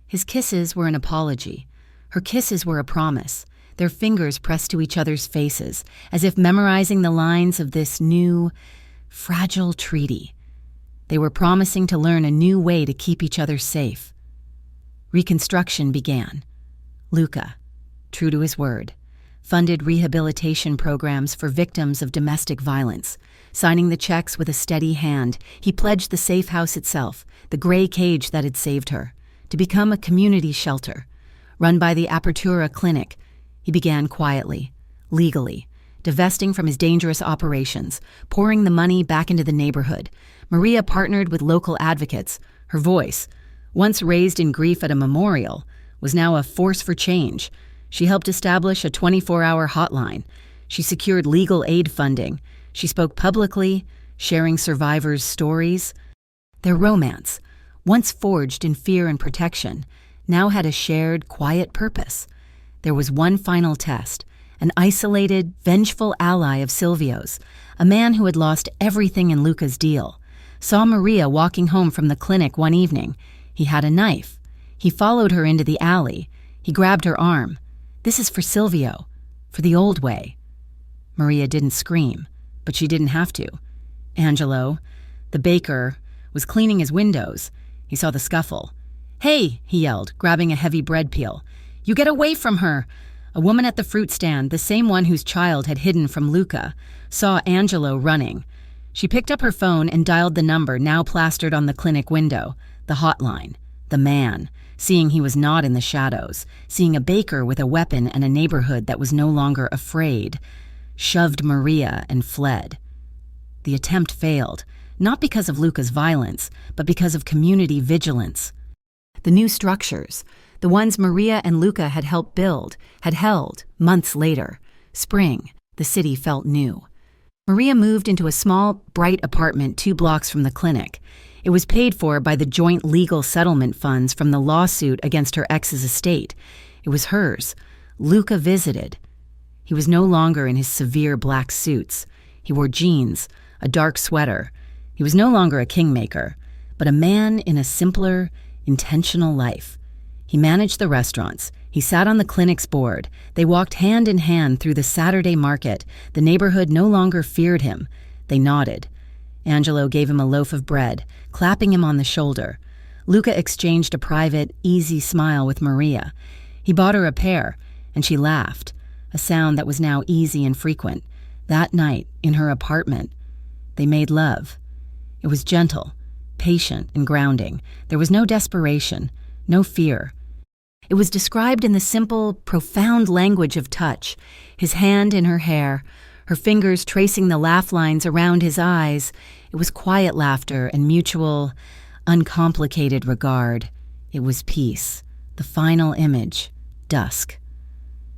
His kisses were an apology. Her kisses were a promise, their fingers pressed to each other's faces, as if memorizing the lines of this new, fragile treaty. They were promising to learn a new way to keep each other safe. Reconstruction began. Luca, true to his word, funded rehabilitation programs for victims of domestic violence. Signing the checks with a steady hand, he pledged the safe house itself, the gray cage that had saved her, to become a community shelter. Run by the Apertura Clinic, he began quietly, legally, divesting from his dangerous operations, pouring the money back into the neighborhood. Maria partnered with local advocates. Her voice, once raised in grief at a memorial, was now a force for change. She helped establish a 24-hour hotline. She secured legal aid funding. She spoke publicly, sharing survivors' stories. Their romance, once forged in fear and protection, now had a shared, quiet purpose. There was one final test, an isolated, vengeful ally of Silvio's, a man who had lost everything in Luca's deal, saw Maria walking home from the clinic one evening. He had a knife. He followed her into the alley. He grabbed her arm. "This is for Silvio, for the old way." Maria didn't scream, but she didn't have to. Angelo, the baker, was cleaning his windows. He saw the scuffle. "Hey," he yelled, grabbing a heavy bread peel. "You get away from her!" A woman at the fruit stand, the same one whose child had hidden from Luca, saw Angelo running. She picked up her phone and dialed the number now plastered on the clinic window, the hotline, the man, seeing he was not in the shadows, seeing a baker with a weapon and a neighborhood that was no longer afraid, shoved Maria and fled. The attempt failed, not because of Luca's violence, but because of community vigilance. The new structures, the ones Maria and Luca had helped build, had held months later. Spring, the city felt new. Maria moved into a small, bright apartment 2 blocks from the clinic. It was paid for by the joint legal settlement funds from the lawsuit against her ex's estate. It was hers. Luca visited. He was no longer in his severe black suits. He wore jeans, a dark sweater. He was no longer a kingmaker, but a man in a simpler, intentional life. He managed the restaurants. He sat on the clinic's board. They walked hand in hand through the Saturday market. The neighborhood no longer feared him. They nodded. Angelo gave him a loaf of bread, clapping him on the shoulder. Luca exchanged a private, easy smile with Maria. He bought her a pear, and she laughed, a sound that was now easy and frequent. That night, in her apartment, they made love. It was gentle, patient, and grounding. There was no desperation, no fear. It was described in the simple, profound language of touch, his hand in her hair, her fingers tracing the laugh lines around his eyes. It was quiet laughter and mutual, uncomplicated regard. It was peace. The final image, dusk.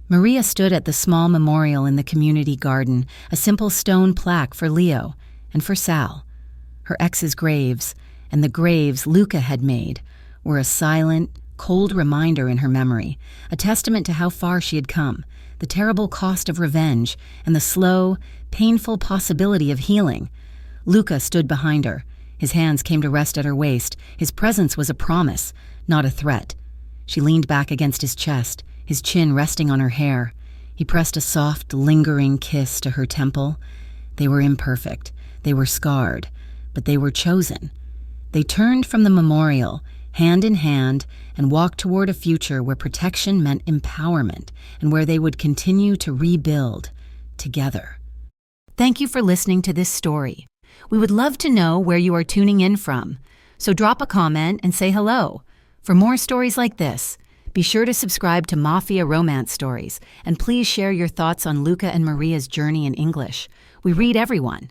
Maria stood at the small memorial in the community garden, a simple stone plaque for Leo and for Sal. Her ex's graves, and the graves Luca had made, were a silent, cold reminder in her memory, a testament to how far she had come, the terrible cost of revenge, and the slow, painful possibility of healing. Luca stood behind her. His hands came to rest at her waist. His presence was a promise, not a threat. She leaned back against his chest, his chin resting on her hair. He pressed a soft, lingering kiss to her temple. They were imperfect. They were scarred, but they were chosen. They turned from the memorial, hand in hand, and walked toward a future where protection meant empowerment and where they would continue to rebuild together. Thank you for listening to this story. We would love to know where you are tuning in from, so drop a comment and say hello. For more stories like this, be sure to subscribe to Mafia Romance Stories, and please share your thoughts on Luca and Maria's journey in English. We read everyone.